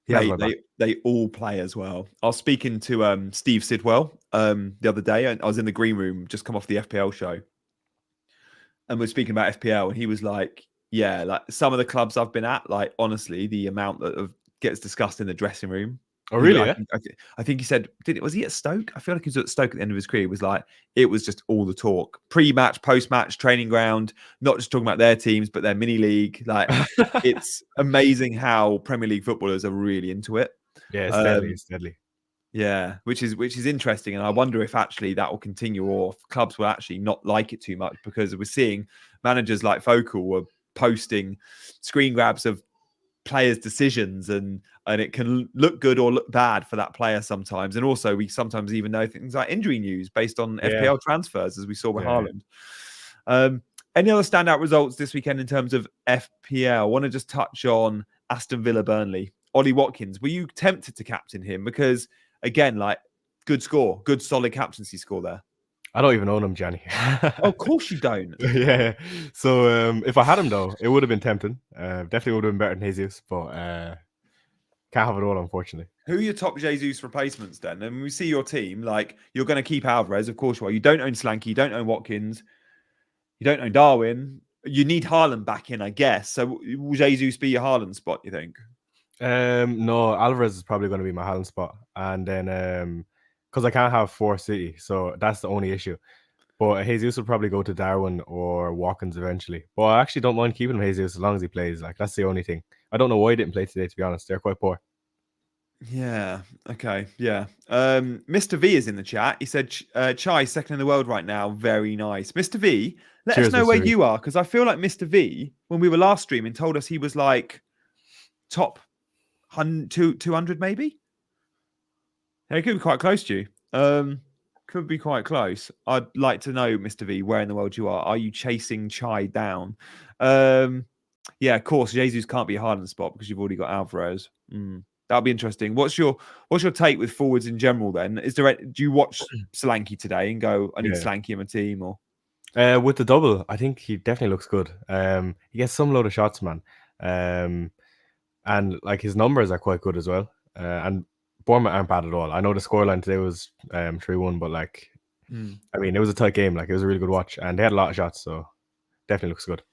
they all play as well. I was speaking to Steve Sidwell the other day, and I was in the green room, just come off the FPL show, and we're speaking about FPL, and he was like, "Yeah, like some of the clubs I've been at, like honestly, the amount that gets discussed in the dressing room." Oh, really? I think he said, was he at Stoke? I feel like he was at Stoke at the end of his career. It was like, it was just all the talk. Pre-match, post-match, training ground, not just talking about their teams, but their mini league. Like, it's amazing how Premier League footballers are really into it. Yeah, it's deadly. Yeah, which is interesting. And I wonder if actually that will continue, or if clubs will actually not like it too much, because we're seeing managers like Focal were posting screen grabs of players' decisions, and it can look good or look bad for that player sometimes. And also we sometimes even know things like injury news based on FPL transfers, as we saw with Haaland. Any other standout results this weekend in terms of FPL? I want to just touch on Aston Villa Burnley. Ollie Watkins, were you tempted to captain him? Because again, like, good score, good solid captaincy score there. I don't even own him, Gianni. Of course you don't. Yeah. So if I had him though, it would have been tempting. Definitely would have been better than Jesus, but can't have it all, unfortunately. Who are your top Jesus replacements then? And we see your team, like, you're going to keep Alvarez, of course you are. You don't own Solanke, you don't own Watkins, you don't own Darwin. You need Haaland back in, I guess. So will Jesus be your Haaland spot, you think? No, Alvarez is probably going to be my Haaland spot. And then because I can't have 4 City, so that's the only issue. But Jesus will probably go to Darwin or Watkins eventually. But I actually don't mind keeping him Jesus as long as he plays. Like, that's the only thing. I don't know why he didn't play today, to be honest. They're quite poor. Yeah. Okay. Yeah. Mr. V is in the chat. He said Chai second in the world right now. Very nice. Mr. V, let us know where you are, because I feel like Mr. V, when we were last streaming, told us he was like top 200 maybe. Yeah, he could be quite close to you. Could be quite close. I'd like to know, Mr. V, where in the world you are. Are you chasing Chai down? Yeah, of course, Jesus can't be a Haaland spot because you've already got Alvarez. That'll be interesting. What's your take with forwards in general then? Do you watch Solanke today and go, I need Solanke in my team? Or with the double, I think he definitely looks good. He gets some load of shots, man. And like his numbers are quite good as well. And Bournemouth aren't bad at all. I know the scoreline today was 3-1, but like, I mean, it was a tight game. Like, it was a really good watch, and they had a lot of shots, so definitely looks good.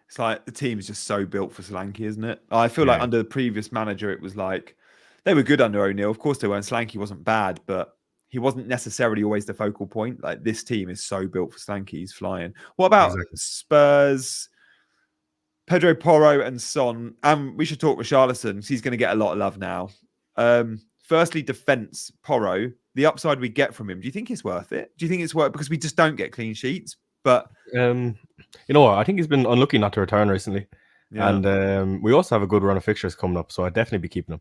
It's like the team is just so built for Solanke, isn't it? I feel like under the previous manager, it was like they were good under O'Neill. Of course they were. And Solanke wasn't bad, but he wasn't necessarily always the focal point. Like, this team is so built for Solanke. He's flying. What about Spurs? Pedro Porro and Son. And we should talk with Richarlison. He's going to get a lot of love now. Firstly, defense, Porro. The upside we get from him, do you think it's worth it? Do you think it's worth, because we just don't get clean sheets? But you know what? I think he's been unlucky not to return recently. Yeah. And we also have a good run of fixtures coming up, so I'd definitely be keeping him.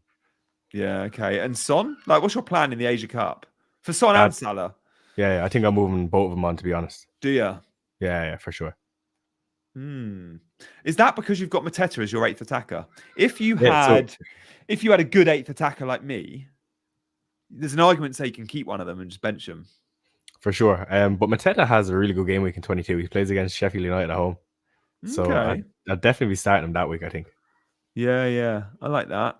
Yeah, okay. And Son? Like, what's your plan in the Asia Cup? For Son and Salah? Yeah, I think I'm moving both of them on, to be honest. Do you? Yeah, for sure. Is that because you've got Mateta as your 8th attacker? If you had a good 8th attacker like me, there's an argument to say you can keep one of them and just bench them. For sure. But Mateta has a really good game week in 22. He plays against Sheffield United at home. So I'd definitely be starting him that week, I think. Yeah. I like that.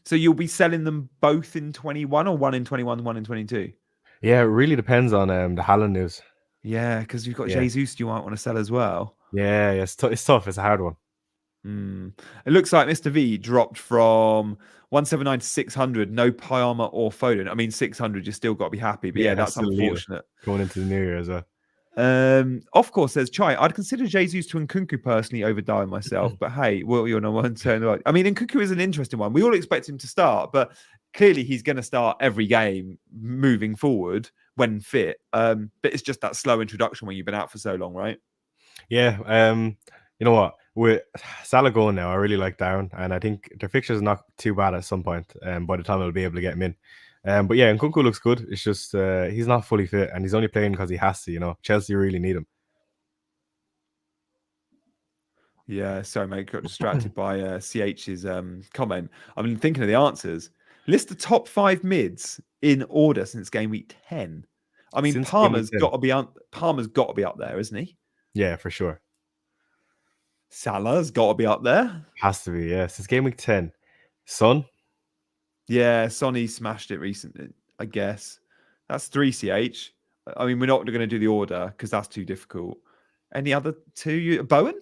So you'll be selling them both in 21, or one in 21, one in 22? Yeah, it really depends on the Haaland news. Yeah, because you've got Jesus you might want to sell as well. Yeah, it's tough. It's a hard one. It looks like Mr. V dropped from 179 to 600. No Palmer or Foden. I mean, 600, you still got to be happy. But yeah, that's unfortunate. Going into the new year as well. Of course, says Chai. I'd consider Jesus to Nkunku personally over Darwin myself, but hey, well, you're number one turn. I mean, Nkunku is an interesting one. We all expect him to start, but clearly he's going to start every game moving forward when fit. But it's just that slow introduction when you've been out for so long, right? Yeah. You know what? With Salah going now, I really like Darwin, and I think their fixture is not too bad at some point. By the time I'll be able to get him in. But yeah, Nkunku looks good. It's just he's not fully fit, and he's only playing because he has to. You know, Chelsea really need him. Yeah, sorry, mate. Got distracted by CH's comment. I've been thinking of the answers. List the top 5 mids in order since game week 10. I mean, Since Palmer's got to be up there, isn't he? Yeah, for sure. Salah's got to be up there. Has to be, yeah. Since game week 10. Son? Yeah, Sonny smashed it recently, I guess. That's 3 CH. I mean, we're not going to do the order because that's too difficult. Any other 2? Bowen?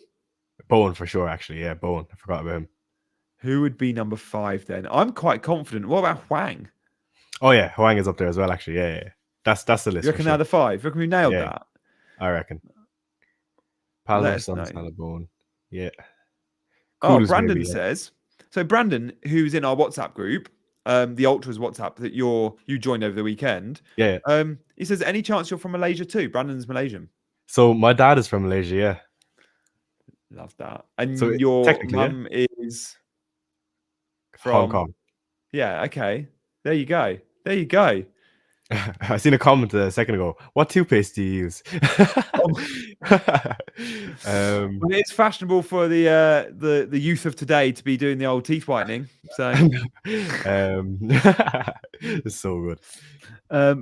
Bowen for sure, actually. Yeah, Bowen. I forgot about him. Who would be number 5 then? I'm quite confident. What about Hwang? Oh, yeah. Hwang is up there as well, actually. Yeah. That's the list. You reckon now the 5? You reckon we nailed that? I reckon. Palmer, Son, Salah, Bowen. Yeah. Cool, Brandon says. So Brandon, who's in our WhatsApp group, the Ultras WhatsApp that you joined over the weekend. Yeah. He says, any chance you're from Malaysia too? Brandon's Malaysian. So my dad is from Malaysia, yeah. Love that. And so your mum is from Hong Kong. Yeah, okay. There you go. I seen a comment a second ago. What toothpaste do you use? Well, it's fashionable for the youth of today to be doing the old teeth whitening. So it's so good.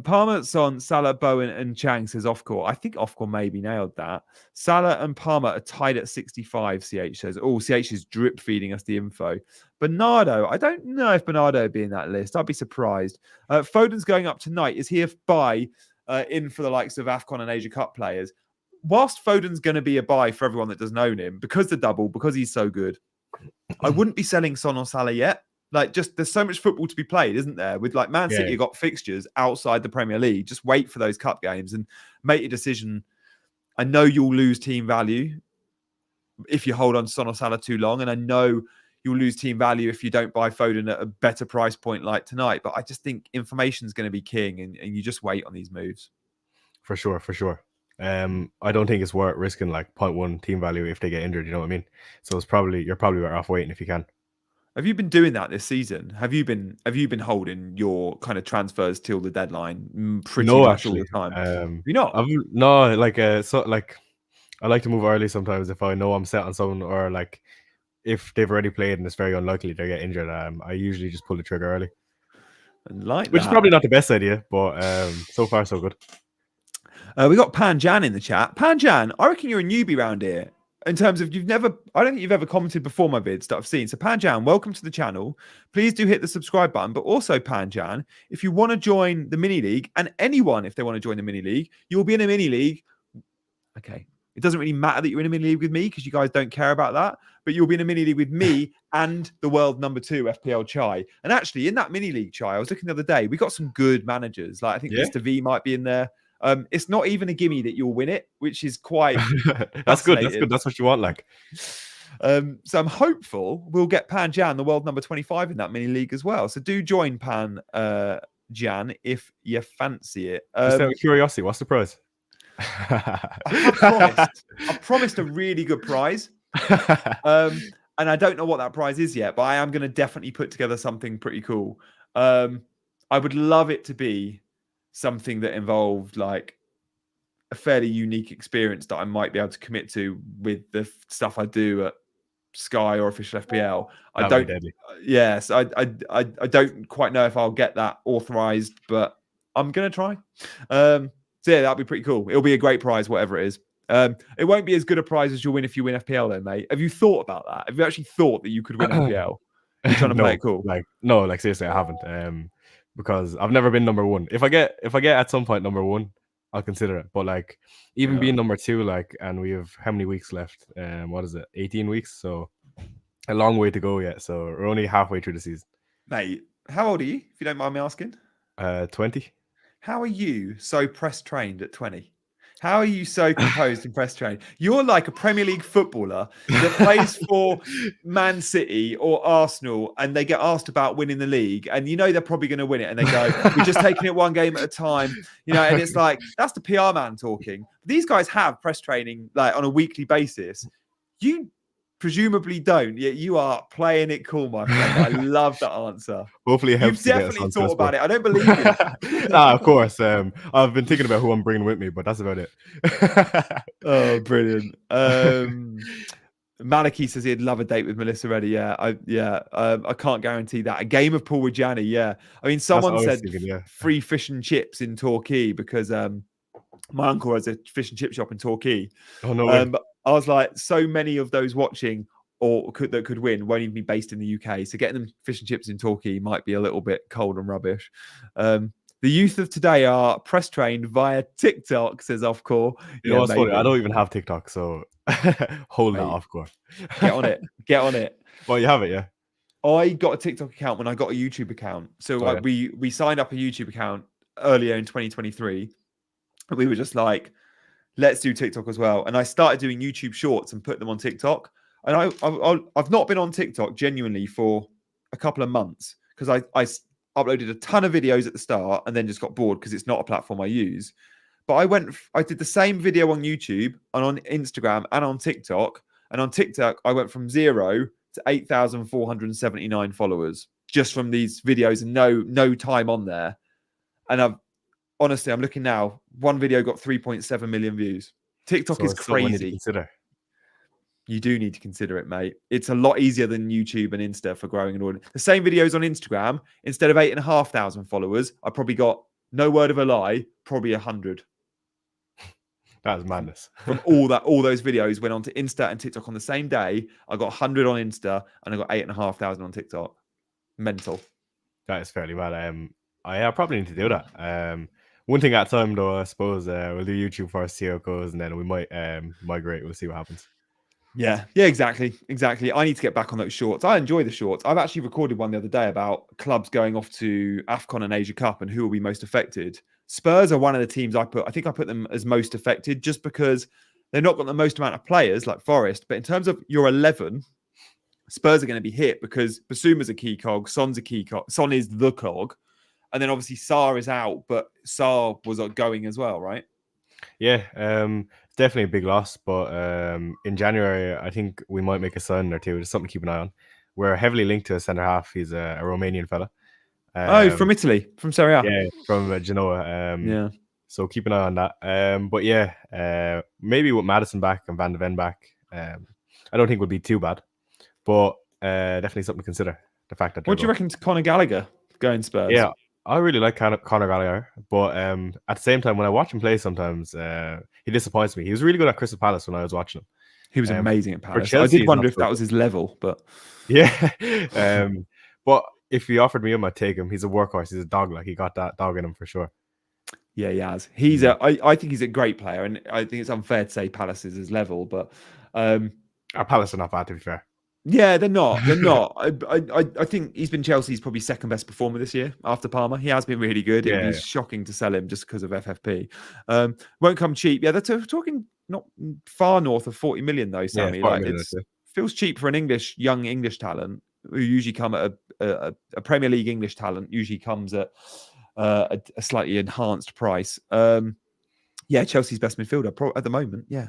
Palmer, Son, Salah, Bowen, and Chang says off court. I think off court maybe nailed that. Salah and Palmer are tied at 65. CH says. Oh, CH is drip feeding us the info. Bernardo, I don't know if Bernardo would be in that list. I'd be surprised. Foden's going up tonight. Is he a buy in for the likes of AFCON and Asia Cup players? Whilst Foden's going to be a buy for everyone that doesn't own him, because the double, because he's so good, I wouldn't be selling Son or Salah yet. Like, just there's so much football to be played, isn't there? With like Man City, you've got fixtures outside the Premier League. Just wait for those cup games and make your decision. I know you'll lose team value if you hold on to Son or Salah too long, and I know you'll lose team value if you don't buy Foden at a better price point like tonight. But I just think information is going to be king, and you just wait on these moves. For sure. I don't think it's worth risking like 0.1 team value if they get injured. You know what I mean? So you're probably better off waiting if you can. Have you been doing that this season? Have you been holding your kind of transfers till the deadline pretty much all the time? You not? No, like I like to move early sometimes if I know I'm set on someone, or like if they've already played and it's very unlikely they get injured. I usually just pull the trigger early. Which is probably not the best idea, but so far so good. We got Pan Jan in the chat. Pan Jan, I reckon you're a newbie around here. In terms of I don't think you've ever commented before my vids that I've seen. So Pan Jan, welcome to the channel. Please do hit the subscribe button. But also Pan Jan, if you want to join the mini league, and anyone, if they want to join the mini league, you'll be in a mini league. Okay. It doesn't really matter that you're in a mini league with me because you guys don't care about that. But you'll be in a mini league with me and the world number 2 FPL Chai. And actually, in that mini league, Chai, I was looking the other day, we got some good managers. Like I think Mr. V might be in there. It's not even a gimme that you'll win it, which is quite that's good. That's what you want, like. So I'm hopeful we'll get Pan Jan, the world number 25, in that mini league as well. So do join Pan Jan if you fancy it. Just out of curiosity, what's the prize? I promised a really good prize. And I don't know what that prize is yet, but I am going to definitely put together something pretty cool. I would love it to be something that involved like a fairly unique experience that I might be able to commit to with the stuff I do at Sky or Official FPL. I don't quite know if I'll get that authorized, but I'm gonna try. So yeah, that'd be pretty cool. It'll be a great prize, whatever it is. It won't be as good a prize as you'll win if you win FPL, then, mate. Have you thought about that? Have you actually thought that you could win FPL? You're trying to play it cool. Like seriously, I haven't. Because I've never been number 1. If I get at some point number 1, I'll consider it. But like even being number 2, like, and we have how many weeks left? What is it? 18 weeks. So a long way to go yet. So we're only halfway through the season. Mate, how old are you? If you don't mind me asking. 20. How are you so press trained at 20? How are you so composed in press training? You're like a Premier League footballer that plays for Man City or Arsenal, and they get asked about winning the league, and you know they're probably going to win it, and they go, "We're just taking it one game at a time," you know. And it's like that's the PR man talking. These guys have press training like on a weekly basis. You presumably don't. Yet you are playing it cool, my friend. I love that answer. Hopefully, it helps. You've definitely thought about it. I don't believe you. Of course. I've been thinking about who I'm bringing with me, but that's about it. Oh, brilliant. Maliki says he'd love a date with Melissa Reddy. Yeah, I can't guarantee that. A game of pool with Gianni. Yeah, I mean, someone said free fish and chips in Torquay because my uncle has a fish and chip shop in Torquay. Oh no! But I was like, so many of those watching that could win won't even be based in the UK. So getting them fish and chips in Torquay might be a little bit cold and rubbish. The youth of today are press trained via TikTok, says Offcore. You know what's funny? I don't even have TikTok, so hold that, Offcore. Get on it. Get on it. Well, you have it, yeah. I got a TikTok account when I got a YouTube account. So we signed up a YouTube account earlier in 2023. And we were just like, let's do TikTok as well. And I started doing YouTube shorts and put them on TikTok. And I've not been on TikTok genuinely for a couple of months because I uploaded a ton of videos at the start and then just got bored because it's not a platform I use. But I did the same video on YouTube and on Instagram and on TikTok. And on TikTok, I went from 0 to 8,479 followers just from these videos and no time on there. And honestly, I'm looking now. One video got 3.7 million views. TikTok is crazy. You do need to consider it, mate. It's a lot easier than YouTube and Insta for growing an audience. The same videos on Instagram, instead of 8,500 followers, I probably got, no word of a lie, probably 100. That is madness. From all those videos went on to Insta and TikTok on the same day. I got 100 on Insta and I got 8,500 on TikTok. Mental. That is fairly bad. I probably need to do that. One thing at a time, though, I suppose we'll do YouTube first, see how it goes, and then we might migrate. We'll see what happens. Yeah, exactly. I need to get back on those shorts. I enjoy the shorts. I've actually recorded one the other day about clubs going off to AFCON and Asia Cup and who will be most affected. Spurs are one of the teams I think I put them as most affected just because they've not got the most amount of players like Forest. But in terms of your 11, Spurs are going to be hit because Basuma's a key cog, Son's a key cog, Son is the cog. And then obviously Sarr is out, but Sarr was going as well, right? Yeah, definitely a big loss. But in January, I think we might make a signing or two. Just something to keep an eye on. We're heavily linked to a centre half. He's a Romanian fella. From Italy, from Serie A. Yeah, from Genoa. So keep an eye on that. But yeah, maybe with Maddison back and Van de Ven back, I don't think would be too bad. But definitely something to consider. The fact that what do you reckon to Conor Gallagher going Spurs? Yeah, I really like Conor Gallagher, but at the same time, when I watch him play, sometimes he disappoints me. He was really good at Crystal Palace when I was watching him. He was amazing at Palace. I did wonder if that was his level, but yeah. But if he offered me him, I'd take him. He's a workhorse. He's a dog. Like he got that dog in him for sure. Yeah, he has. I think he's a great player, and I think it's unfair to say Palace is his level, but our Palace are not bad, to be fair. Yeah, they're not. I think he's been Chelsea's probably second best performer this year after Palmer. He has been really good. Yeah, it'd be shocking to sell him just because of FFP. Won't come cheap. Yeah, they're talking not far north of 40 million though, Sammy. Like it feels cheap for an young English talent who usually come at a Premier League English talent usually comes at a slightly enhanced price. Yeah, Chelsea's best midfielder at the moment. Yeah.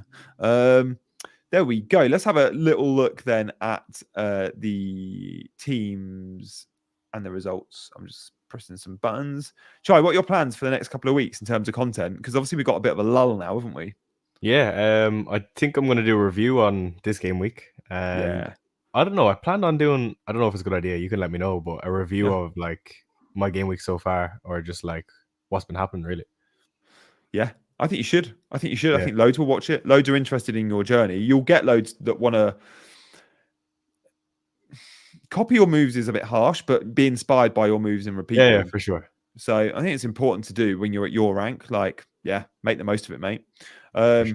There we go. Let's have a little look then at the teams and the results. I'm just pressing some buttons. Chai, what are your plans for the next couple of weeks in terms of content? Because obviously we've got a bit of a lull now, haven't we? Yeah. I think I'm going to do a review on this game week. Yeah. I don't know. I planned on doing, I don't know if it's a good idea. You can let me know, but a review of like my game week so far or just like what's been happening really. Yeah. I think you should. I think loads will watch it. Loads are interested in your journey. You'll get loads that want to copy your moves is a bit harsh, but be inspired by your moves and repeat them. Yeah, for sure. So I think it's important to do when you're at your rank. Like, yeah, make the most of it, mate. Sure.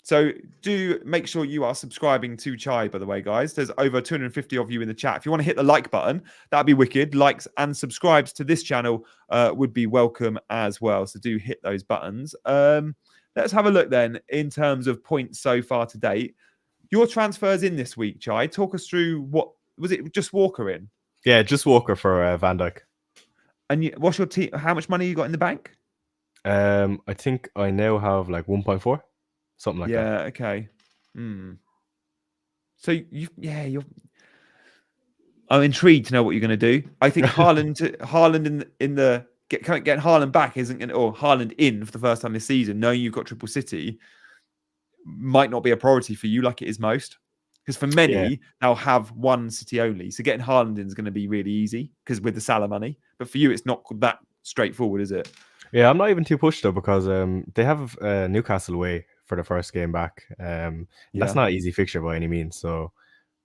So do make sure you are subscribing to Chai, by the way, guys. There's over 250 of you in the chat. If you want to hit the like button, that'd be wicked. Likes and subscribes to this channel would be welcome as well. So do hit those buttons. Let's let's have a look then in terms of points so far to date. Your transfers in this week, Chai. Talk us through what was it? Just Walker in? Yeah, just Walker for Van Dijk. And what's your team? How much money you got in the bank? I think I now have like 1.4, something like that. Yeah. Okay. So you're. I'm intrigued to know what you're going to do. I think Haaland getting Haaland back isn't going to, or Haaland in for the first time this season, knowing you've got Triple City, might not be a priority for you like it is most. Because for many, they'll have one City only. So getting Haaland in is going to be really easy because with the Salah money. But for you, it's not that straightforward, is it? Yeah, I'm not even too pushed though because they have Newcastle away for the first game back. That's not an easy fixture by any means. So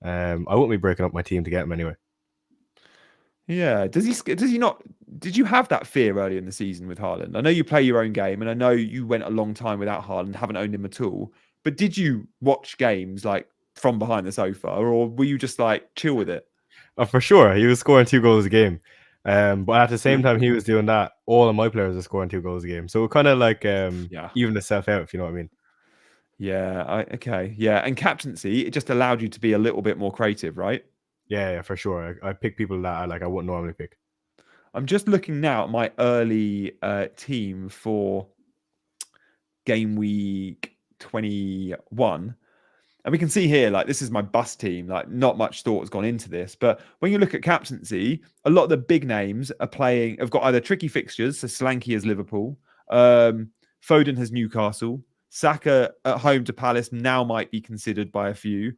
I wouldn't be breaking up my team to get him anyway. Yeah. Does he not? Did you have that fear early in the season with Haaland? I know you play your own game, and I know you went a long time without Haaland, haven't owned him at all. But did you watch games like from behind the sofa, or were you just like chill with it? For sure, he was scoring 2 goals a game. But at the same time he was doing that, all of my players are scoring 2 goals a game. So it kind of like even itself out, if you know what I mean. Yeah. Okay. Yeah. And captaincy, it just allowed you to be a little bit more creative, right? Yeah, for sure. I pick people that I wouldn't normally pick. I'm just looking now at my early team for game week 21. And we can see here, like, this is my bus team. Like, not much thought has gone into this. But when you look at captaincy, a lot of the big names have got either tricky fixtures. So Solanke has Liverpool. Foden has Newcastle. Saka at home to Palace now might be considered by a few.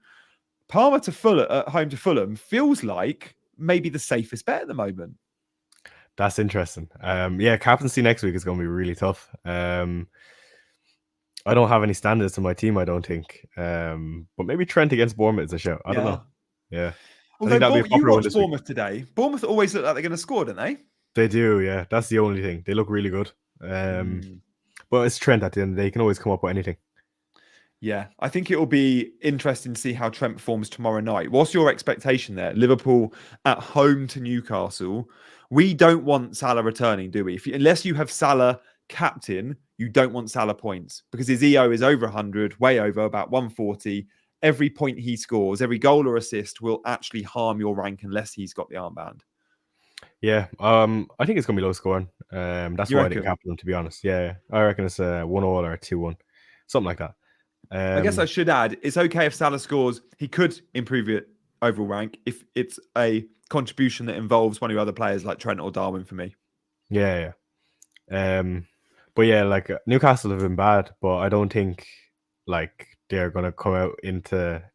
Palmer to Fulham at home to Fulham feels like maybe the safest bet at the moment. That's interesting. Captaincy next week is going to be really tough. I don't have any standards to my team, I don't think. But maybe Trent against Bournemouth is a show. I don't know. Yeah. Although you watched Bournemouth today. Bournemouth always look like they're going to score, don't they? They do, yeah. That's the only thing. They look really good. But it's Trent at the end of the day. He can always come up with anything. Yeah, I think it will be interesting to see how Trent performs tomorrow night. What's your expectation there? Liverpool at home to Newcastle. We don't want Salah returning, do we? Unless you have Salah captain, you don't want Salah points because his EO is over 100, way over, about 140. Every point he scores, every goal or assist will actually harm your rank unless he's got the armband. Yeah, I think it's going to be low scoring. That's why I didn't captain him, to be honest. Yeah, I reckon it's a 1-1 or a 2-1, something like that. I guess I should add, it's okay if Salah scores. He could improve your overall rank if it's a contribution that involves one of your other players like Trent or Darwin for me. Yeah. But yeah, like Newcastle have been bad, but I don't think like they're going to come out in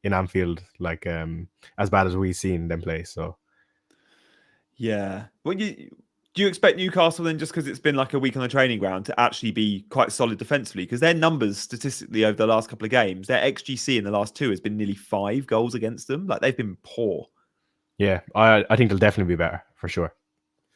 Anfield like as bad as we've seen them play. So yeah. Do you expect Newcastle then, just because it's been like a week on the training ground, to actually be quite solid defensively? Because their numbers statistically over the last couple of games, their XGC in the last 2 has been nearly 5 goals against them. Like, they've been poor. Yeah, I think they'll definitely be better for sure.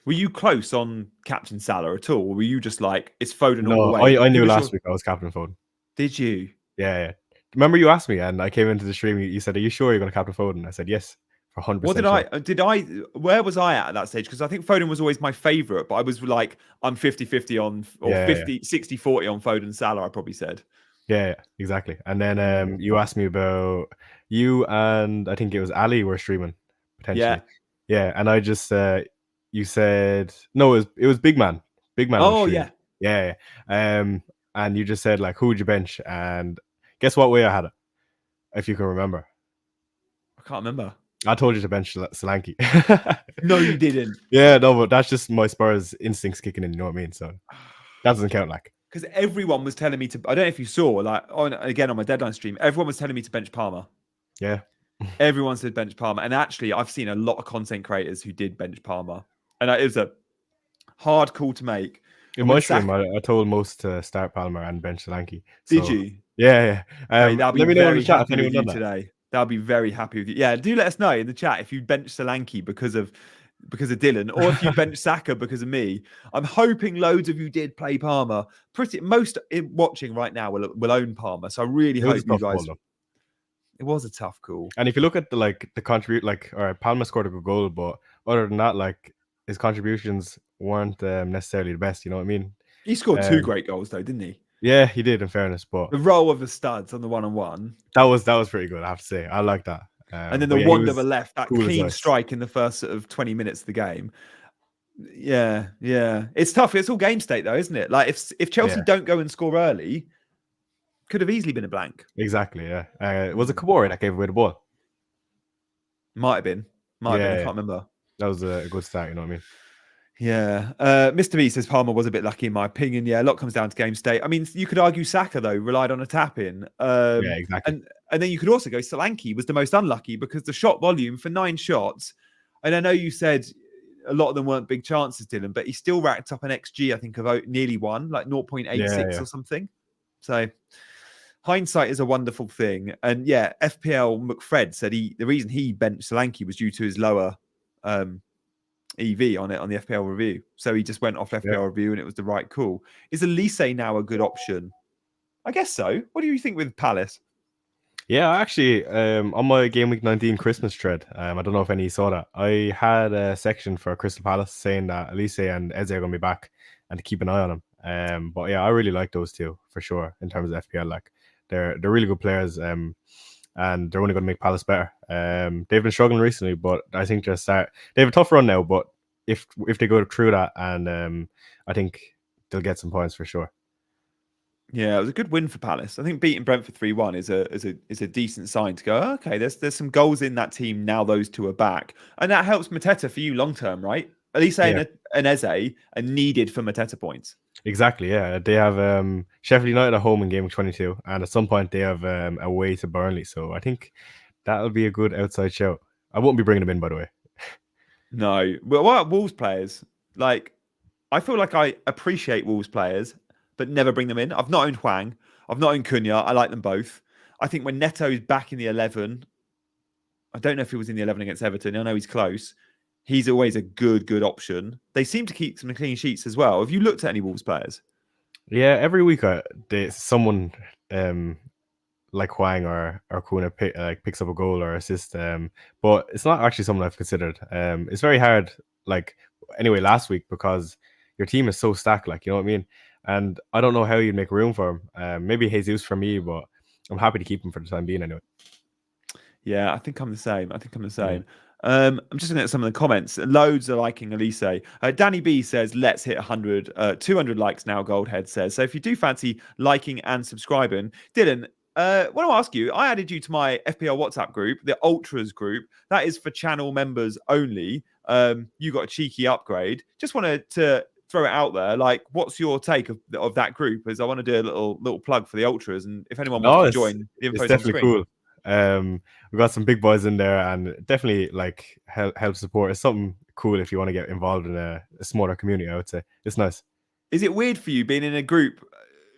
Were you close on Captain Salah at all? Or were you just like, it's Foden all the way? I knew last week I was Captain Foden. Did you? Yeah. Remember you asked me and I came into the stream, you said, are you sure you're going to Captain Foden? I said, yes. 100%. What where was I at that stage? Because I think Foden was always my favorite, but I was like, I'm 50-50 on, or 60-40 on Foden Salah, I probably said. Yeah, exactly. And then you asked me about you and I think it was Ali were streaming potentially. Yeah. And I just you said no, it was Big Man. Big Man. Oh yeah. Yeah. And you just said like, who would you bench? And guess what way I had it? If you can remember. I can't remember. I told you to bench Solanke. No, you didn't. Yeah, no, but that's just my Spurs instincts kicking in. You know what I mean? So that doesn't count. Like, because everyone was telling me to. I don't know if you saw, like, on my deadline stream, everyone was telling me to bench Palmer. Yeah, everyone said bench Palmer, and actually, I've seen a lot of content creators who did bench Palmer, and it was a hard call to make. In my stream, I told most to start Palmer and bench Solanke. Did you? Yeah. Let me know in the chat if anyone done that today. I'll be very happy with you. Yeah, do let us know in the chat if you bench Solanke because of Dylan, or if you bench Saka because of me. I'm hoping loads of you did play Palmer. Most watching right now will own Palmer, so I really hope you guys. It was a tough call. And if you look at the contribute, like, all right, Palmer scored a good goal, but other than that, like, his contributions weren't necessarily the best. You know what I mean? He scored 2 great goals though, didn't he? Yeah, he did. In fairness, but the roll of the studs on the 1-on-1. That was pretty good. I have to say, I like that. And then the Wanderer left, that cool clean strike in the first sort of 20 minutes of the game. Yeah. It's tough. It's all game state though, isn't it? Like if Chelsea don't go and score early, could have easily been a blank. Exactly. Yeah. Was it Kabore that gave away the ball? Might have been. I can't remember. That was a good start. You know what I mean? Yeah. Mr. B says Palmer was a bit lucky in my opinion. Yeah, a lot comes down to game state. I mean, you could argue Saka though relied on a tap in. Yeah, exactly. And then you could also go Solanke was the most unlucky because the shot volume for 9 shots. And I know you said a lot of them weren't big chances, Dylan, but he still racked up an XG, I think, of nearly 1, like 0.86 or something. So hindsight is a wonderful thing. And yeah, FPL McFred said the reason he benched Solanke was due to his lower EV on the FPL review. So he just went off FPL review and it was the right call. Is Elise now a good option? I guess so. What do you think with Palace? Yeah, actually, on my Game Week 19 Christmas thread, I don't know if any saw that. I had a section for Crystal Palace saying that Elise and Eze are going to be back and to keep an eye on them. But yeah, I really like those two for sure in terms of FPL. Like they're really good players, and they're only going to make Palace better. They've been struggling recently, but I think they have a tough run now. But if they go through that, and I think they'll get some points for sure. Yeah, it was a good win for Palace. I think beating Brentford 3-1 is a decent sign to go, okay, there's some goals in that team now those two are back. And that helps Mateta for you long term, right? At least and Eze are needed for Mateta points. Exactly, yeah. They have Sheffield United at home in Game Week 22, and at some point they have away to Burnley. So I think that'll be a good outside shout. I won't be bringing them in, by the way. No. Well, what Wolves players? Like, I feel like I appreciate Wolves players, but never bring them in. I've not owned Hwang. I've not owned Cunha. I like them both. I think when Neto's back in the 11, I don't know if he was in the 11 against Everton. I know he's close. He's always a good option. They seem to keep some clean sheets as well. Have you looked at any Wolves players? Yeah, every week someone like Hwang or Cunha picks up a goal or assist. But it's not actually someone I've considered. It's very hard. Like anyway, last week because your team is so stacked. Like you know what I mean. And I don't know how you'd make room for him. Maybe Jesus for me, but I'm happy to keep him for the time being anyway. Yeah, I think I'm the same. Yeah. I'm just looking at some of the comments. Loads are liking Elise. Danny B says, let's hit 100, 200 likes now, Goldhead says. So if you do fancy liking and subscribing, Dylan, I want to ask you, I added you to my FPL WhatsApp group, the Ultras group. That is for channel members only. You got a cheeky upgrade. Just wanted to throw it out there. Like, what's your take of that group? As I want to do a little plug for the Ultras, and if anyone wants to join, the info's it's definitely cool. We've got some big boys in there, and definitely like help support. It's something cool if you want to get involved in a smaller community. I would say it's nice. Is it weird for you being in a group?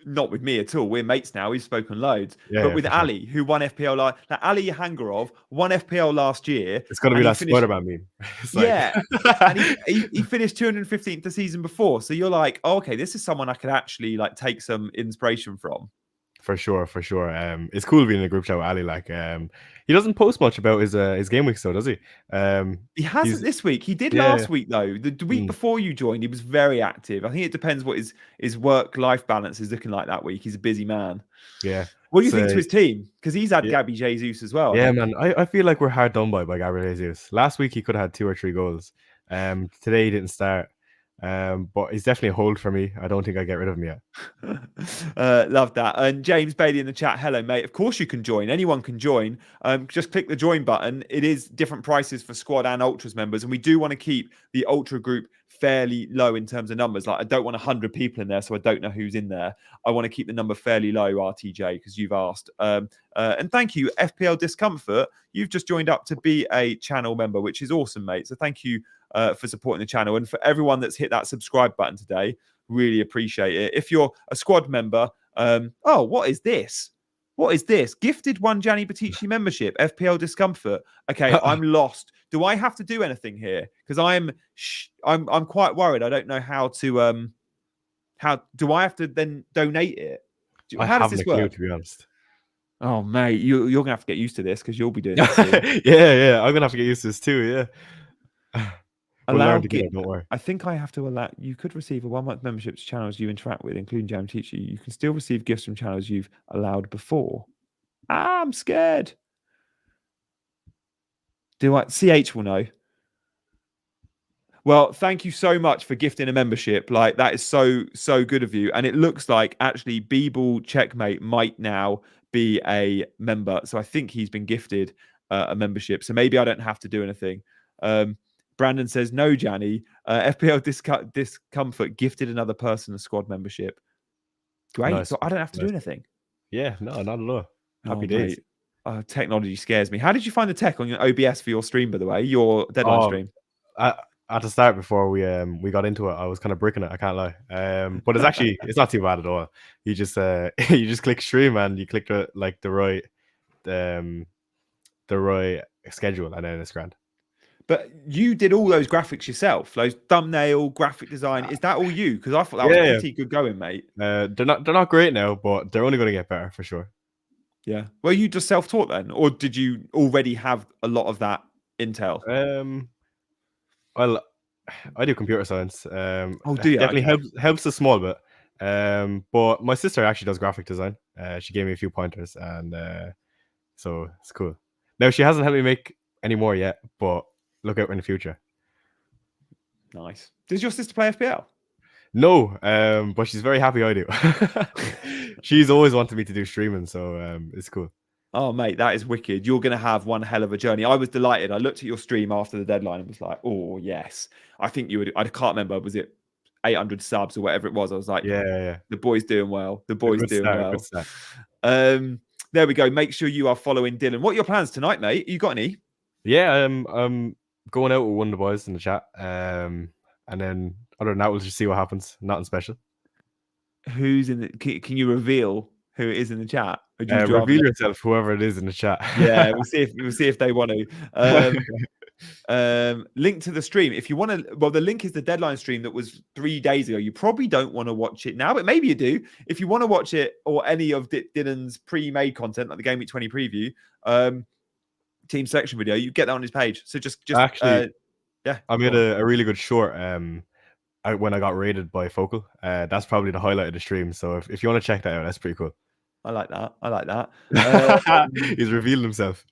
Not with me at all. We're mates now. We've spoken loads. But with Ali, who won FPL like Ali Hangarov won FPL last year. It's going to be that Spider-Man meme. Yeah. And he finished 215th the season before. So you're like, oh, okay, this is someone I could actually like take some inspiration from. For sure. It's cool being in a group chat with Ali. Like, he doesn't post much about his game weeks, though, does he? He hasn't this week. He did last week, though. The week before you joined, he was very active. I think it depends what his work-life balance is looking like that week. He's a busy man. Yeah. What do you think to his team? Because he's had Gabby Jesus as well. Yeah, man. I feel like we're hard done by Gabriel Jesus. Last week he could have had 2 or 3 goals. Today he didn't start. But he's definitely a hold for me. I don't think I get rid of him yet. Love that. And James Bailey in the chat, hello mate. Of course you can join. Anyone can join. Just click the join button. It is different prices for squad and ultras members, and we do want to keep the ultra group fairly low in terms of numbers. Like I don't want 100 people in there, so I don't know who's in there. I want to keep the number fairly low, RTJ, because you've asked. And thank you, FPL Discomfort. You've just joined up to be a channel member, which is awesome, mate. So thank you for supporting the channel, and for everyone that's hit that subscribe button today, really appreciate it. If you're a squad member, oh, what is this? Gifted one Gianni Batici membership, FPL Discomfort. Okay, I'm lost. Do I have to do anything here? Because I'm quite worried. I don't know how to how do I have to then donate it? How does this work? Clue, to be honest. Oh mate, you're gonna have to get used to this because you'll be doing it too. yeah, I'm gonna have to get used to this too. Yeah. We'll learn together, don't worry. I think I have to allow. You could receive a 1-month membership to channels you interact with, including Jam Teacher. You can still receive gifts from channels you've allowed before. I'm scared. Do I? CH will know. Well, thank you so much for gifting a membership. Like, that is so good of you. And it looks like actually Beeble Checkmate might now be a member. So I think he's been gifted a membership. So maybe I don't have to do anything. Brandon says, no, Gianni. FPL Discomfort gifted another person a squad membership. Great. Nice. So I don't have to do anything. Yeah, no, not at all. Happy days. Technology scares me. How did you find the tech on your OBS for your stream, by the way? Your deadline stream? At the start, before we got into it, I was kind of bricking it. I can't lie, but it's not too bad at all. You just you just click stream and you click the right schedule, and then it's grand. But you did all those graphics yourself, those thumbnail, graphic design. Is that all you? Because I thought that was pretty good going, mate. They're not great now, but they're only going to get better for sure. Yeah. Well, you just self-taught then, or did you already have a lot of that intel? Well, I do computer science. Do you? Definitely helps a small bit. But my sister actually does graphic design. She gave me a few pointers, and so it's cool. Now she hasn't helped me make any more yet, but look out in the future. Nice. Does your sister play FPL? No, but she's very happy I do. She's always wanted me to do streaming, so it's cool. Oh, mate, that is wicked. You're going to have one hell of a journey. I was delighted. I looked at your stream after the deadline and was like, oh, yes. I think you would. I can't remember. Was it 800 subs or whatever it was? I was like, yeah. The boy's doing well. The boy's doing well. There we go. Make sure you are following Dylan. What are your plans tonight, mate? You got any? Yeah, I'm going out with one of the boys in the chat. And then other than that, we'll just see what happens. Nothing special. Who's in the... Can you reveal who it is in the chat? Reveal yourself, whoever it is in the chat. Yeah, we'll see if they want to. Link to the stream if you want to. Well, the link is the deadline stream that was 3 days ago. You probably don't want to watch it now, but maybe you do. If you want to watch it or any of Dylan's pre-made content, like the Game Week 20 preview, team selection video, you get that on his page. So just actually, yeah. I made a really good short. When I got rated by Focal, that's probably the highlight of the stream. So if you want to check that out, that's pretty cool. I like that. He's revealed himself.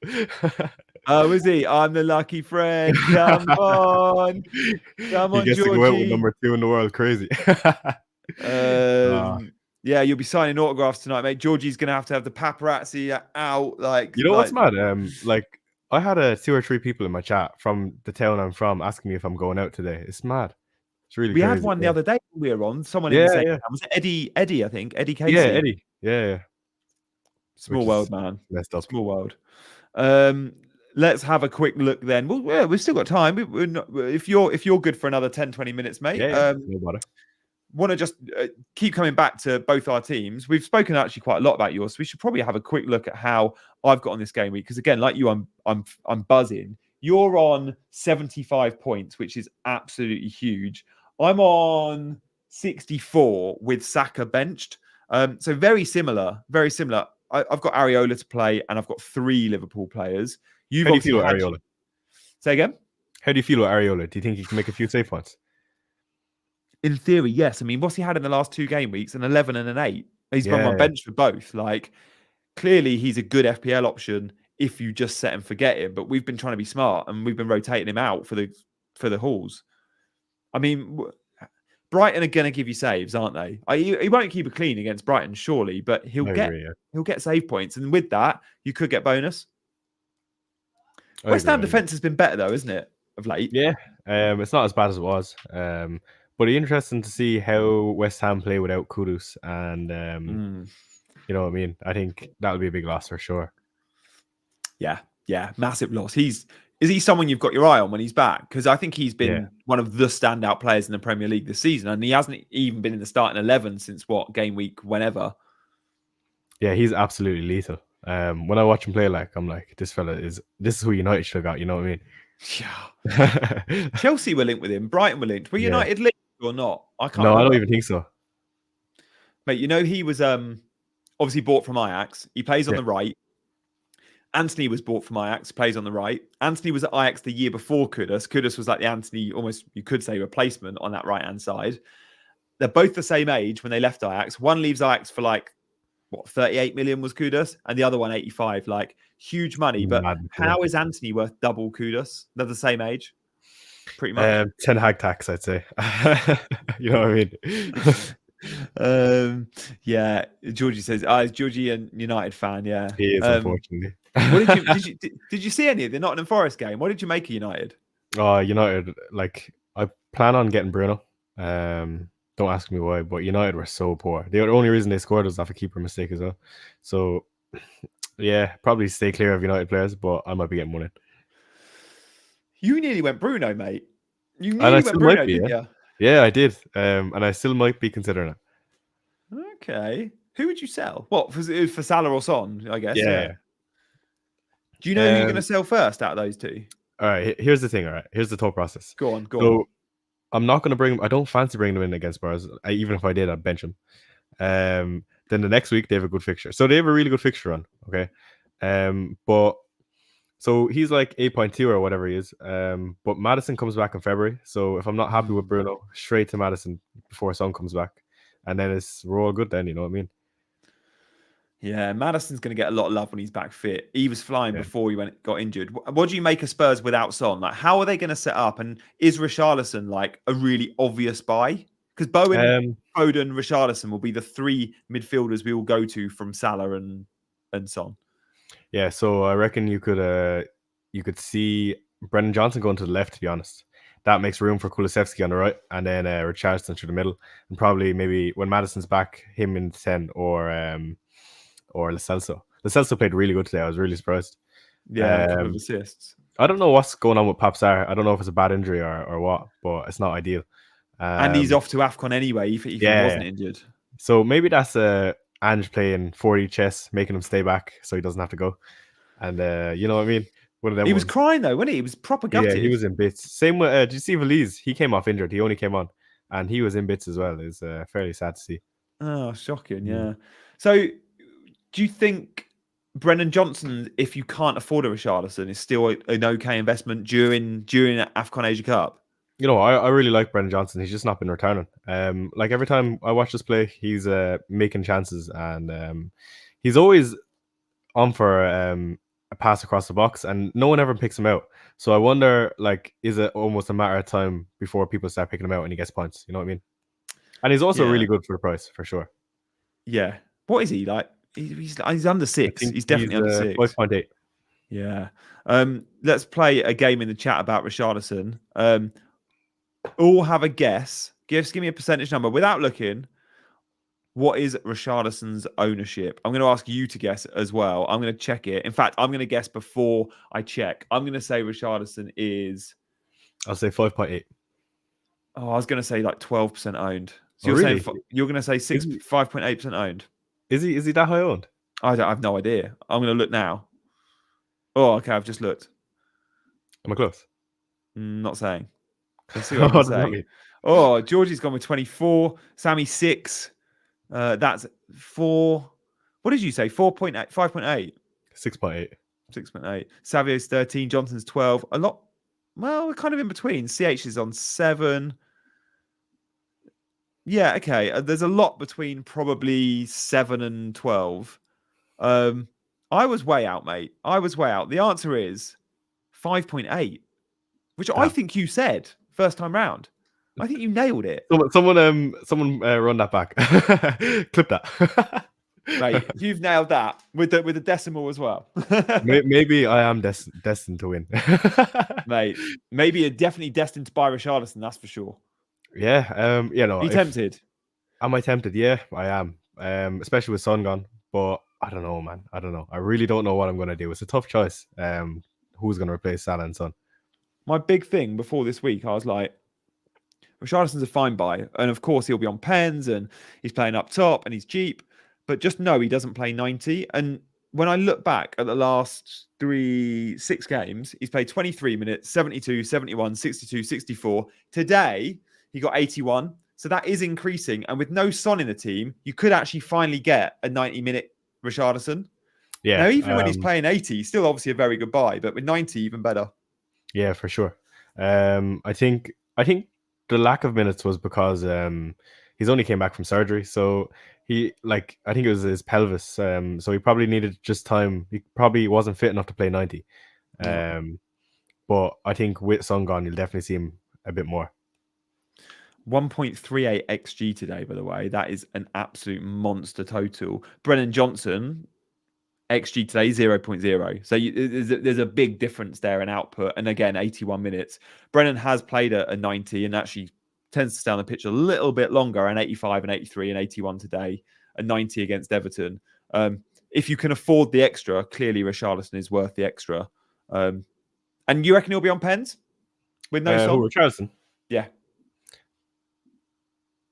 Oh, is he? I'm the lucky friend. Come on, he gets Georgie. To go out with number 2 in the world. Crazy. Yeah, you'll be signing autographs tonight, mate. Georgie's gonna have to have the paparazzi out. Like, you know what's mad? Like I had 2 or 3 people in my chat from the town I'm from asking me if I'm going out today. It's mad. It's really. We crazy. had one the other day. We were on someone. In the same town. Was it Eddie? I think Eddie Casey. Yeah, Eddie. Yeah. Small world, man. Messed up. Small world. Let's have a quick look then. Well, yeah, we've still got time. We're not, if you're good for another 10-20 minutes, mate. Yeah, no bother. Want to just keep coming back to both our teams. We've spoken actually quite a lot about yours, so we should probably have a quick look at how I've got on this game week. Because again, like you, I'm buzzing. You're on 75 points, which is absolutely huge. I'm on 64 with Saka benched. So very similar. I've got Areola to play, and I've got 3 Liverpool players. How do you feel about Areola? Say again? How do you feel about Areola? Do you think he can make a few save points? In theory, yes. I mean, what's he had in the last 2 game weeks? An 11 and an 8. He's been on my bench for both. Like, clearly, he's a good FPL option if you just set and forget him. But we've been trying to be smart, and we've been rotating him out for the hauls. I mean, Brighton are going to give you saves, aren't they? He won't keep it clean against Brighton, surely, but he'll get save points, and with that, you could get bonus. West Ham defense has been better though, isn't it, of late? Yeah, it's not as bad as it was. But it's interesting to see how West Ham play without Kudus, and you know what I mean. I think that'll be a big loss for sure. Yeah, massive loss. Is he someone you've got your eye on when he's back? Because I think he's been one of the standout players in the Premier League this season, and he hasn't even been in the starting 11 since game week whenever. Yeah, he's absolutely lethal. When I watch him play, I'm like, this is who United should have got. You know what I mean? Yeah. Chelsea were linked with him. Brighton were linked. Were United linked or not? I don't even think so. Mate, he was obviously bought from Ajax. He plays on the right. Antony was bought from Ajax, plays on the right. Antony was at Ajax the year before Kudus. Kudus was like the Antony, almost you could say replacement on that right-hand side. They're both the same age when they left Ajax. One leaves Ajax for like, 38 million was Kudus, and the other one 85. Like huge money. But how is Antony worth double Kudus? They're the same age, pretty much. 10 Hag tax, I'd say. You know what I mean? Yeah. Georgie says, "Is Georgie a United fan?" Yeah, he is, unfortunately. What did you see any of the Nottingham Forest game? What did you make of United? Oh, United, like I plan on getting Bruno. Don't ask me why, but United were so poor. The only reason they scored was off a keeper mistake as well. So yeah, probably stay clear of United players, but I might be getting one in. You nearly went Bruno, mate. You nearly went Bruno, didn't you? Yeah, I did. And I still might be considering it. Okay. Who would you sell? What, for Salah or Son, I guess? Yeah. Do you know who you're going to sell first out of those two? All right, here's the thing. All right, here's the thought process. Go on. I'm not going to bring him. I don't fancy bringing them in against Spurs. Even if I did, I'd bench him. Then the next week they have a good fixture. So they have a really good fixture run. Okay. But so he's like 8.2 or whatever he is. But Maddison comes back in February. So if I'm not happy with Bruno, straight to Maddison before Son comes back, and then we're all good. Then you know what I mean. Yeah, Maddison's going to get a lot of love when he's back fit. He was flying before he got injured. What do you make of Spurs without Son? Like, how are they going to set up? And is Richarlison like a really obvious buy? Because Bowen, Foden, Richarlison will be the three midfielders we will go to from Salah and Son. Yeah, so I reckon you could see Brendan Johnson going to the left. To be honest, that makes room for Kulusevski on the right, and then Richarlison through the middle, and probably maybe when Maddison's back, him in 10 or Lo Celso. Lo Celso played really good today. I was really surprised. Yeah, a couple of assists. I don't know what's going on with Pape Sarr. I don't know if it's a bad injury or what, but it's not ideal. And he's off to AFCON anyway if he wasn't injured. So maybe that's Ange playing 4D chess, making him stay back so he doesn't have to go. And you know what I mean? One of them. He was crying though, wasn't he? He was proper gutted. Yeah, he was in bits. Same with did you see Valise? He came off injured. He only came on, and he was in bits as well. It's fairly sad to see. Oh, shocking! Yeah. So, do you think Brennan Johnson, if you can't afford a Richarlison, is still an okay investment during AFCON Asia Cup? You know, I really like Brendan Johnson. He's just not been returning. Like every time I watch this play, he's making chances, and he's always on for a pass across the box, and no one ever picks him out. So I wonder, like, is it almost a matter of time before people start picking him out and he gets points? You know what I mean? And he's also really good for the price, for sure. Yeah. What is he like? He's under 6. He's definitely under 6. 5.8. Yeah. Let's play a game in the chat about Richarlison. All have a guess. Give me a percentage number without looking. What is Richarlison's ownership? I'm going to ask you to guess as well. I'm going to check it. In fact, I'm going to guess before I check. I'm going to say Richarlison is... I'll say 5.8. Oh, I was going to say like 12% owned. So you're going to say 5.8% owned. Is he that high owned? I have no idea. I'm going to look now. Oh, okay. I've just looked. Am I close? Not saying. Let's see what I'm saying. Oh, Georgie's gone with 24. Sammy 6. That's 4. What did you say? 4.8, 5.8? 6.8. 6.8. Savio's 13. Johnson's 12. A lot. Well, we're kind of in between. CH is on 7. Yeah, okay. There's a lot between probably 7 and 12. I was way out, mate. I was way out. The answer is 5.8, which I think you said first time round. I think you nailed it. Someone run that back. Clip that. Mate, you've nailed that with the decimal as well. Maybe I am destined to win. Mate, maybe you're definitely destined to buy Richarlison, that's for sure. Yeah, you know. Are you tempted? Am I tempted? Yeah, I am. Especially with Son gone. But I don't know, man. I don't know. I really don't know what I'm going to do. It's a tough choice. Who's going to replace Salah and Son? My big thing before this week, I was like, Richarlison's a fine buy. And of course, he'll be on pens and he's playing up top and he's cheap. But just know he doesn't play 90. And when I look back at the last 6 games, he's played 23 minutes, 72, 71, 62, 64. Today, he got 81. So that is increasing. And with no Son in the team, you could actually finally get a 90-minute Richarlison. Yeah. Now, even when he's playing 80, he's still obviously a very good buy, but with 90, even better. Yeah, for sure. I think the lack of minutes was because he's only came back from surgery, so I think it was his pelvis. So he probably needed just time. He probably wasn't fit enough to play 90. But I think with Son gone, you'll definitely see him a bit more. 1.38 XG today, by the way. That is an absolute monster total. Brennan Johnson, XG today, 0.0. So there's a big difference there in output. And again, 81 minutes. Brennan has played a 90 and actually tends to stay on the pitch a little bit longer, and 85 and 83 and 81 today, a 90 against Everton. If you can afford the extra, clearly Richarlison is worth the extra. And you reckon he'll be on pens with no Son? Richarlison? Yeah.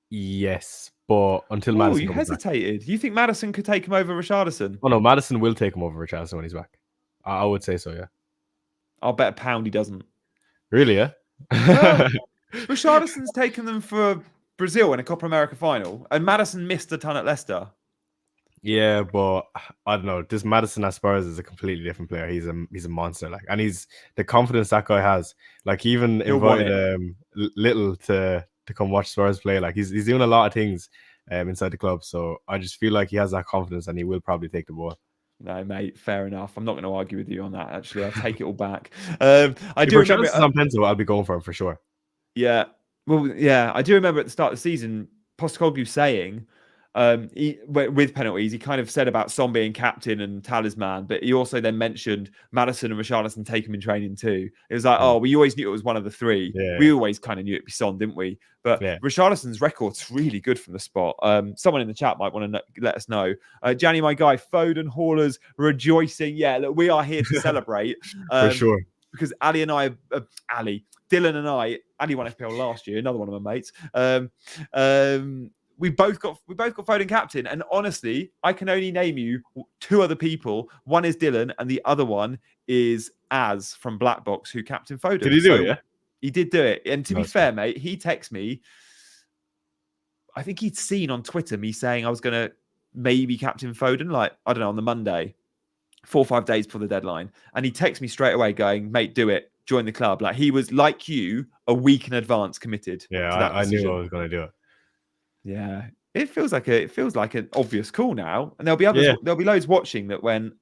Yes, but until Maddison you hesitated. You think Maddison could take him over Richarlison? Oh no, Maddison will take him over Richarlison when he's back. I would say so, yeah. I'll bet £1 he doesn't. Really, yeah? Well, Richarlison's taken them for Brazil in a Copa America final, and Maddison missed a ton at Leicester. Yeah, but I don't know. This Maddison at Spurs is a completely different player. He's a monster, like, and he's the confidence that guy has. Like, he even invited Little to come watch Spurs play. Like, he's doing a lot of things inside the club. So I just feel like he has that confidence, and he will probably take the ball. No, mate, fair enough. I'm not going to argue with you on that. Actually, I'll take it all back. I do remember on Penzo, I'll be going for him for sure. Yeah, well, yeah, I do remember at the start of the season, Postecoglou saying, with penalties, he kind of said about Son being captain and talisman, but he also then mentioned Maddison and Richarlison take him in training too. It was like, we always knew it was one of the three. Yeah. We always kind of knew it'd be Son, didn't we? But Richarlison's record's really good from the spot. Someone in the chat might want to let us know. Gianni, my guy, Foden haulers rejoicing. Yeah, look, we are here to celebrate. For sure. Because Ali and I, Dylan and I, Ali won FPL last year, another one of my mates. We both got Foden captain, and honestly, I can only name you two other people. One is Dylan, and the other one is Az from Black Box, who captained Foden. Did he do it? Yeah, he did do it. And to be fair, mate, he texted me. I think he'd seen on Twitter me saying I was going to maybe captain Foden, like, I don't know, on the Monday, 4 or 5 days before the deadline, and he texted me straight away, going, "Mate, do it. Join the club." Like, he was like you, a week in advance committed. Yeah, I knew I was going to do it. Yeah, it feels like an obvious call now, and there'll be others. Yeah. There'll be loads watching that went,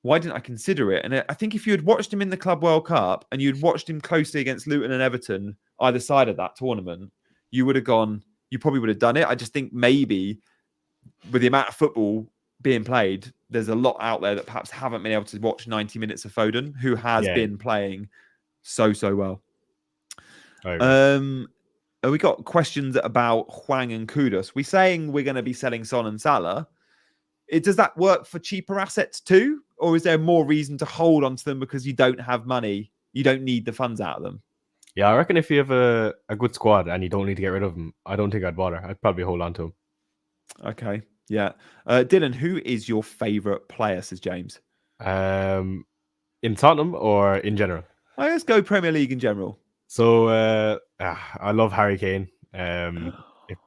"Why didn't I consider it?" And I think if you had watched him in the Club World Cup and you'd watched him closely against Luton and Everton either side of that tournament, you would have gone. You probably would have done it. I just think maybe with the amount of football being played, there's a lot out there that perhaps haven't been able to watch 90 minutes of Foden, who has been playing so well. We got questions about Hwang and Kudus. We're saying we're going to be selling Son and Salah. Does that work for cheaper assets too? Or is there more reason to hold on to them because you don't have money? You don't need the funds out of them? Yeah, I reckon if you have a good squad and you don't need to get rid of them, I don't think I'd bother. I'd probably hold on to them. Okay, yeah. Dylan, who is your favourite player, says James? In Tottenham or in general? Let's go Premier League in general. So I love Harry Kane. It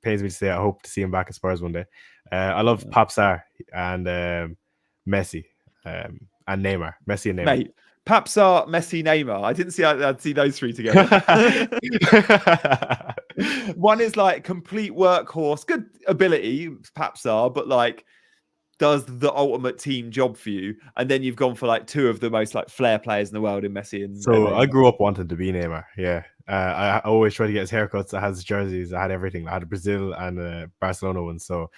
pains me to say I hope to see him back at Spurs one day. I love Pap Sarr and Messi and Neymar. Messi and Neymar. Mate, Pap Sarr, Messi, Neymar. I didn't see I'd see those three together. One is like complete workhorse, good ability, Pap Sarr, but like does the ultimate team job for you, and then you've gone for like two of the most like flair players in the world in Messi and so I grew up wanting to be Neymar. Yeah, I always tried to get his haircuts. I had his jerseys. I had everything. I had Brazil and Barcelona ones. So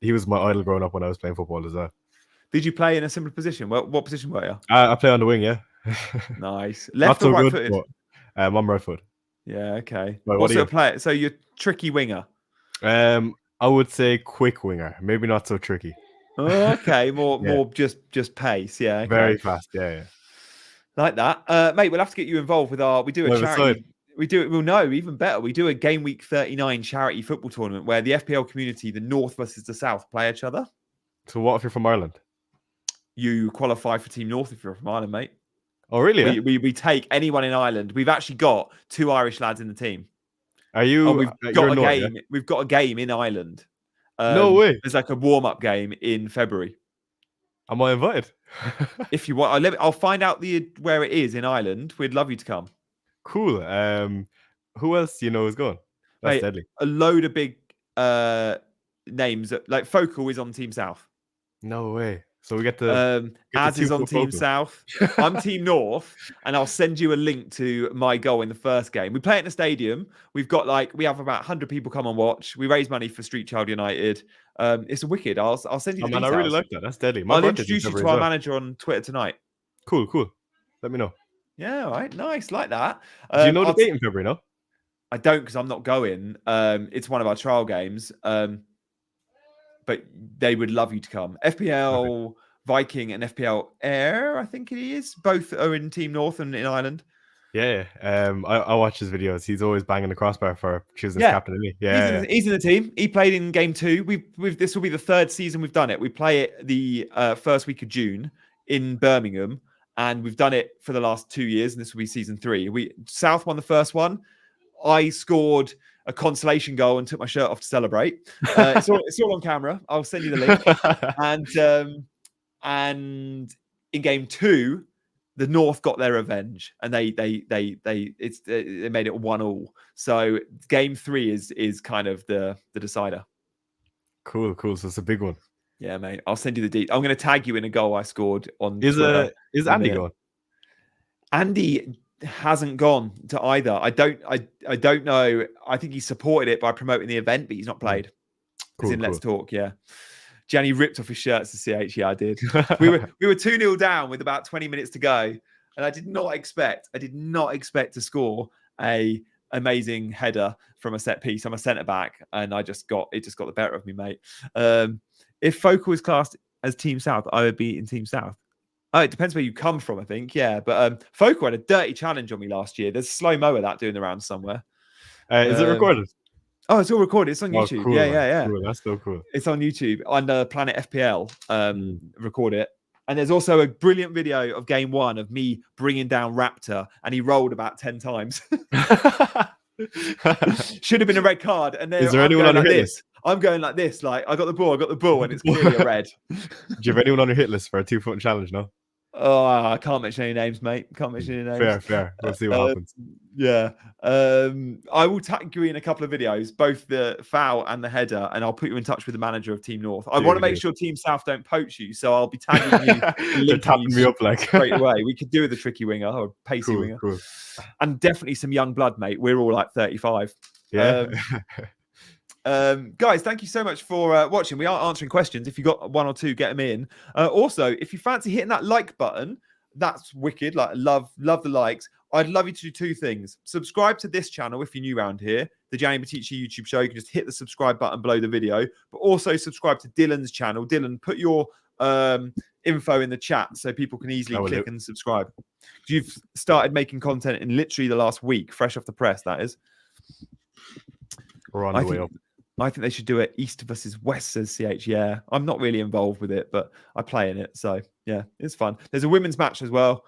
he was my idol growing up when I was playing football as well. Did you play in a similar position? What position were you? I play on the wing. Yeah. Nice. Left or right footed? I'm right foot. Yeah. Okay. Wait, what sort of player? So you're tricky winger. I would say quick winger. Maybe not so tricky. Oh, okay, more just pace, yeah. Okay. Very fast, yeah. Like that, mate. We'll have to get you involved with we do a charity. We do it. Well, no, even better. We do a game week 39 charity football tournament where the FPL community, the North versus the South, play each other. So, what if you're from Ireland? You qualify for Team North if you're from Ireland, mate. Oh, really? We take anyone in Ireland. We've actually got 2 Irish lads in the team. Are you? We've got a game. Yeah? We've got a game in Ireland. No way. There's like a warm-up game in February. Am I invited? If you want, I'll find out where it is in Ireland. We'd love you to come. Cool. Who else do you know is going? That's deadly. A load of big names. Like Focal is on Team South. No way. So we get to Az is on Team South. I'm Team North, and I'll send you a link to my goal in the first game. We play it in a stadium. We have about 100 people come and watch. We raise money for Street Child United. It's a wicked. I'll send you the details. Man, I really like that. That's deadly. I'll introduce you to our manager on Twitter tonight. Cool. Let me know. Yeah, all right. Nice. Like that. Do you know the date in February, no? I don't, because I'm not going. It's one of our trial games. But they would love you to come. FPL okay. Viking and FPL Air, I think it is. Both are in Team North and in Ireland. Yeah. I watch his videos. He's always banging the crossbar for choosing his captain, isn't he? Yeah. He's in the team. He played in game 2. This will be the 3rd season we've done it. We play it the first week of June in Birmingham, and we've done it for the last 2 years, and this will be season 3. South won the first one. I scored a consolation goal and took my shirt off to celebrate. It's all on camera. I'll send you the link. And in game 2, the North got their revenge, and they made it 1-1. So game 3 is kind of the decider. Cool. So it's a big one. Yeah, mate. I'll send you the details. I'm going to tag you in a goal I scored on Twitter. Is Andy going? Andy hasn't gone to either. I don't know. I think he supported it by promoting the event, but he's not played. Cool. Let's talk. Yeah. Gianni ripped off his shirts to CH. Yeah, I did. we were 2-0 down with about 20 minutes to go, and I did not expect to score a amazing header from a set piece. I'm a centre back, and it just got the better of me, mate. If Focal is classed as Team South, I would be in Team South. Oh, it depends where you come from, I think. Yeah, but Focal had a dirty challenge on me last year. There's a slow-mo of that doing the rounds somewhere. Is it recorded? Oh, it's all recorded. It's on YouTube. Cool, yeah. Cool. That's so cool. It's on YouTube under Planet FPL. Record it. And there's also a brilliant video of game 1 of me bringing down Raptor, and he rolled about 10 times. Should have been a red card. And then is there anyone on your hit list? I'm going like this. Like, I got the ball, and it's clearly a red. Do you have anyone on your hit list for a 2-foot challenge? No. Oh, I can't mention any names, mate. Can't mention any names. Fair. We'll see what happens. Yeah. I will tag you in a couple of videos, both the foul and the header, and I'll put you in touch with the manager of Team North. I want to make sure Team South don't poach you, so I'll be tagging you. They're tapping me up like straight away. We could do with a tricky winger or a pacey winger. Cool. And definitely some young blood, mate. We're all like 35. Yeah. Guys, thank you so much for watching. We are answering questions. If you got one or two, get them in. Also, if you fancy hitting that like button, that's wicked. Like, love the likes. I'd love you to do 2 things. Subscribe to this channel if you're new around here, the Gianni and YouTube show. You can just hit the subscribe button below the video, but also subscribe to Dylan's channel. Dylan, put your info in the chat so people can easily click and subscribe. You've started making content in literally the last week, fresh off the press, that is. We're on the way up. I think they should do it East versus West, says CH. Yeah, I'm not really involved with it, but I play in it. So, yeah, it's fun. There's a women's match as well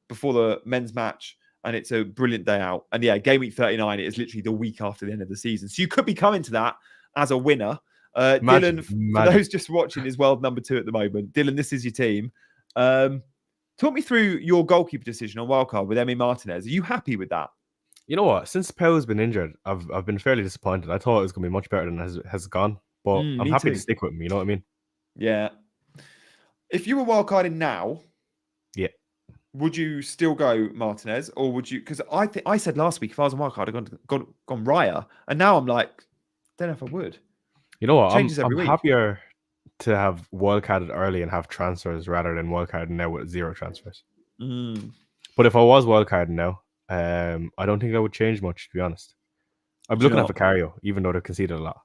before the men's match, and it's a brilliant day out. And, yeah, game week 39, it is literally the week after the end of the season. So you could be coming to that as a winner. Dylan, for those just watching, is world number 2 at the moment. Dylan, this is your team. Talk me through your goalkeeper decision on wildcard with Emi Martinez. Are you happy with that? You know what? Since Pau's been injured, I've been fairly disappointed. I thought it was going to be much better than it has gone. But I'm happy to stick with him. You know what I mean? Yeah. If you were wildcarding now, would you still go Martinez, or would you? Because I said last week if I was a wildcard, I'd gone Raya, and now I'm like, don't know if I would. You know what? I'm happier to have wildcarded early and have transfers rather than wildcarding now with 0 transfers. But if I was wildcarding now, I don't think I would change much, to be honest. I'm looking at Vicario, even though they've conceded a lot.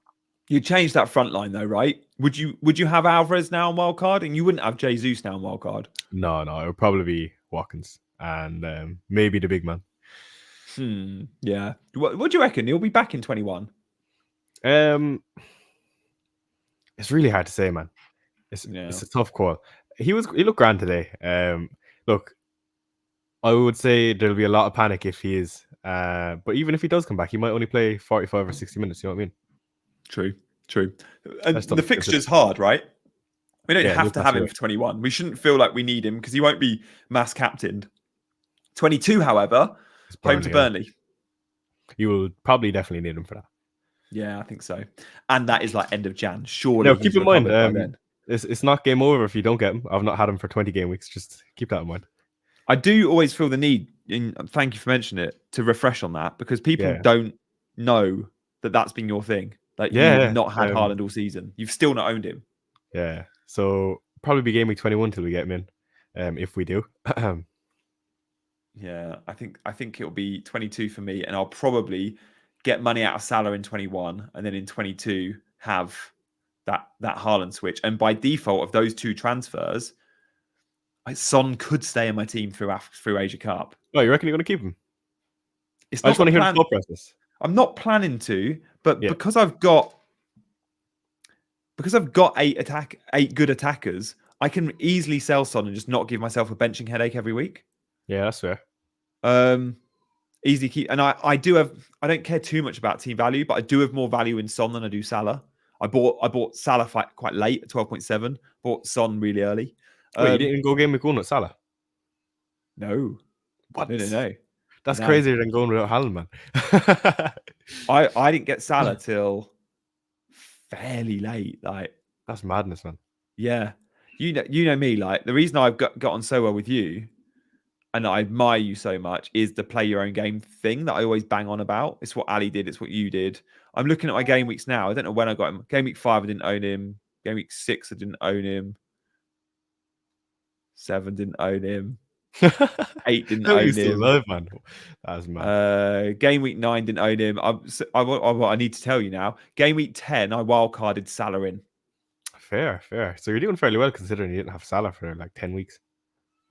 You changed that front line though, right? Would you have Alvarez now on wildcard, and you wouldn't have Jesus now on wildcard? No, it would probably be Watkins and maybe the big man. Yeah. What do you reckon? He'll be back in 21. It's really hard to say, man. It's a tough call. He looked grand today. Look, I would say there'll be a lot of panic if he is. But even if he does come back, he might only play 45 or 60 minutes. You know what I mean? True. And the fixture's hard, right? We don't have to have him for 21. We shouldn't feel like we need him because he won't be mass captained. 22, however, home to Burnley. You will probably definitely need him for that. Yeah, I think so. And that is like end of Jan. Surely. Now, keep in mind, it's not game over if you don't get him. I've not had him for 20 game weeks. Just keep that in mind. I do always feel the need, and thank you for mentioning it, to refresh on that because people don't know that that's been your thing. Like you've not had Haaland all season. You've still not owned him. Yeah. So probably be game week 21 till we get him in. If we do. Yeah, I think it'll be 22 for me, and I'll probably get money out of Salah in 21, and then in 22 have that Haaland switch. And by default of those two transfers, Son could stay in my team through Asia Cup. Oh, you reckon you're going to keep him? I just want to hear the thought process. I'm not planning to, but because I've got eight good attackers, I can easily sell Son and just not give myself a benching headache every week. Yeah, that's fair. Easy keep, and I don't care too much about team value, but I do have more value in Son than I do Salah. I bought Salah quite late at 12.7. Bought Son really early. Wait, you didn't go game week 1 at Salah? No. What? No. That's crazier than going without Haaland, man. I didn't get Salah till fairly late. Like that's madness, man. Yeah, you know me. Like the reason I've got on so well with you, and I admire you so much, is the play your own game thing that I always bang on about. It's what Ali did. It's what you did. I'm looking at my game weeks now. I don't know when I got him. Game week 5, I didn't own him. Game week 6, I didn't own him. 7 didn't own him. 8 didn't own him. Alive, man. That's mad. Game week 9 didn't own him. I need to tell you now. Game week 10, I wildcarded Salah in. Fair. So you're doing fairly well considering you didn't have Salah for like 10 weeks.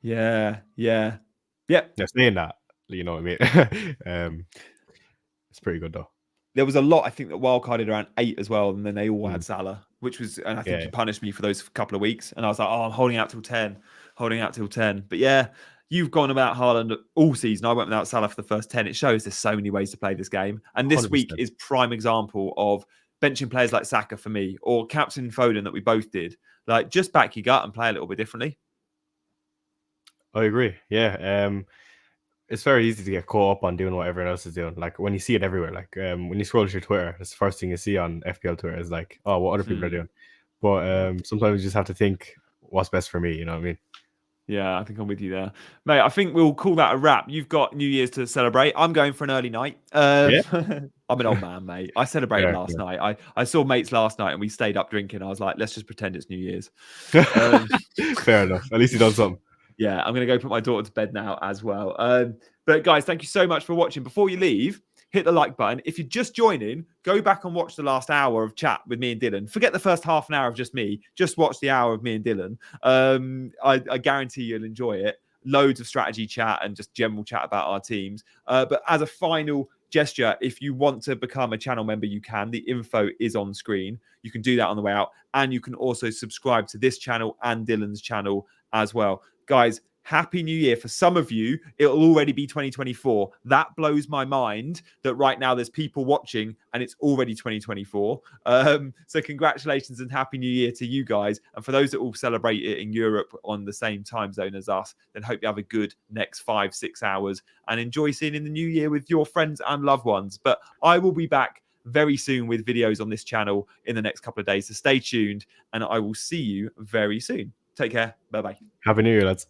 Yeah. Yeah, saying that, you know what I mean? It's pretty good though. There was a lot, I think, that wildcarded around 8 as well, and then they all had Salah, which was, and I think he punished me for those couple of weeks. And I was like, I'm holding out till 10. But yeah, you've gone about Haaland all season. I went without Salah for the first 10. It shows there's so many ways to play this game. And this 100%. Week is prime example of benching players like Saka for me, or Captain Foden that we both did. Like, just back your gut and play a little bit differently. I agree. Yeah. It's very easy to get caught up on doing what everyone else is doing. Like when you see it everywhere, like when you scroll through Twitter, it's the first thing you see on FPL Twitter is like, oh, what other people are doing. But sometimes you just have to think what's best for me. You know what I mean? Yeah, I think I'm with you there. Mate, I think we'll call that a wrap. You've got New Year's to celebrate. I'm going for an early night. I'm an old man, mate. I celebrated last night. I saw mates last night and we stayed up drinking. I was like, let's just pretend it's New Year's. Fair enough. At least you done something. Yeah, I'm going to go put my daughter to bed now as well. But guys, thank you so much for watching. Before you leave, hit the like button. If you're just joining, go back and watch the last hour of chat with me and Dylan. Forget the first half an hour of just me. Just watch the hour of me and Dylan. I guarantee you'll enjoy it. Loads of strategy chat and just general chat about our teams. But as a final gesture, if you want to become a channel member, you can. The info is on screen. You can do that on the way out. And you can also subscribe to this channel and Dylan's channel as well. Guys, Happy New Year. For some of you, it'll already be 2024. That blows my mind that right now there's people watching and it's already 2024. So congratulations and Happy New Year to you guys. And for those that will celebrate it in Europe on the same time zone as us, then hope you have a good next 5-6 hours and enjoy seeing in the new year with your friends and loved ones. But I will be back very soon with videos on this channel in the next couple of days. So stay tuned and I will see you very soon. Take care. Bye-bye. Happy New Year, lads.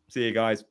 See you guys.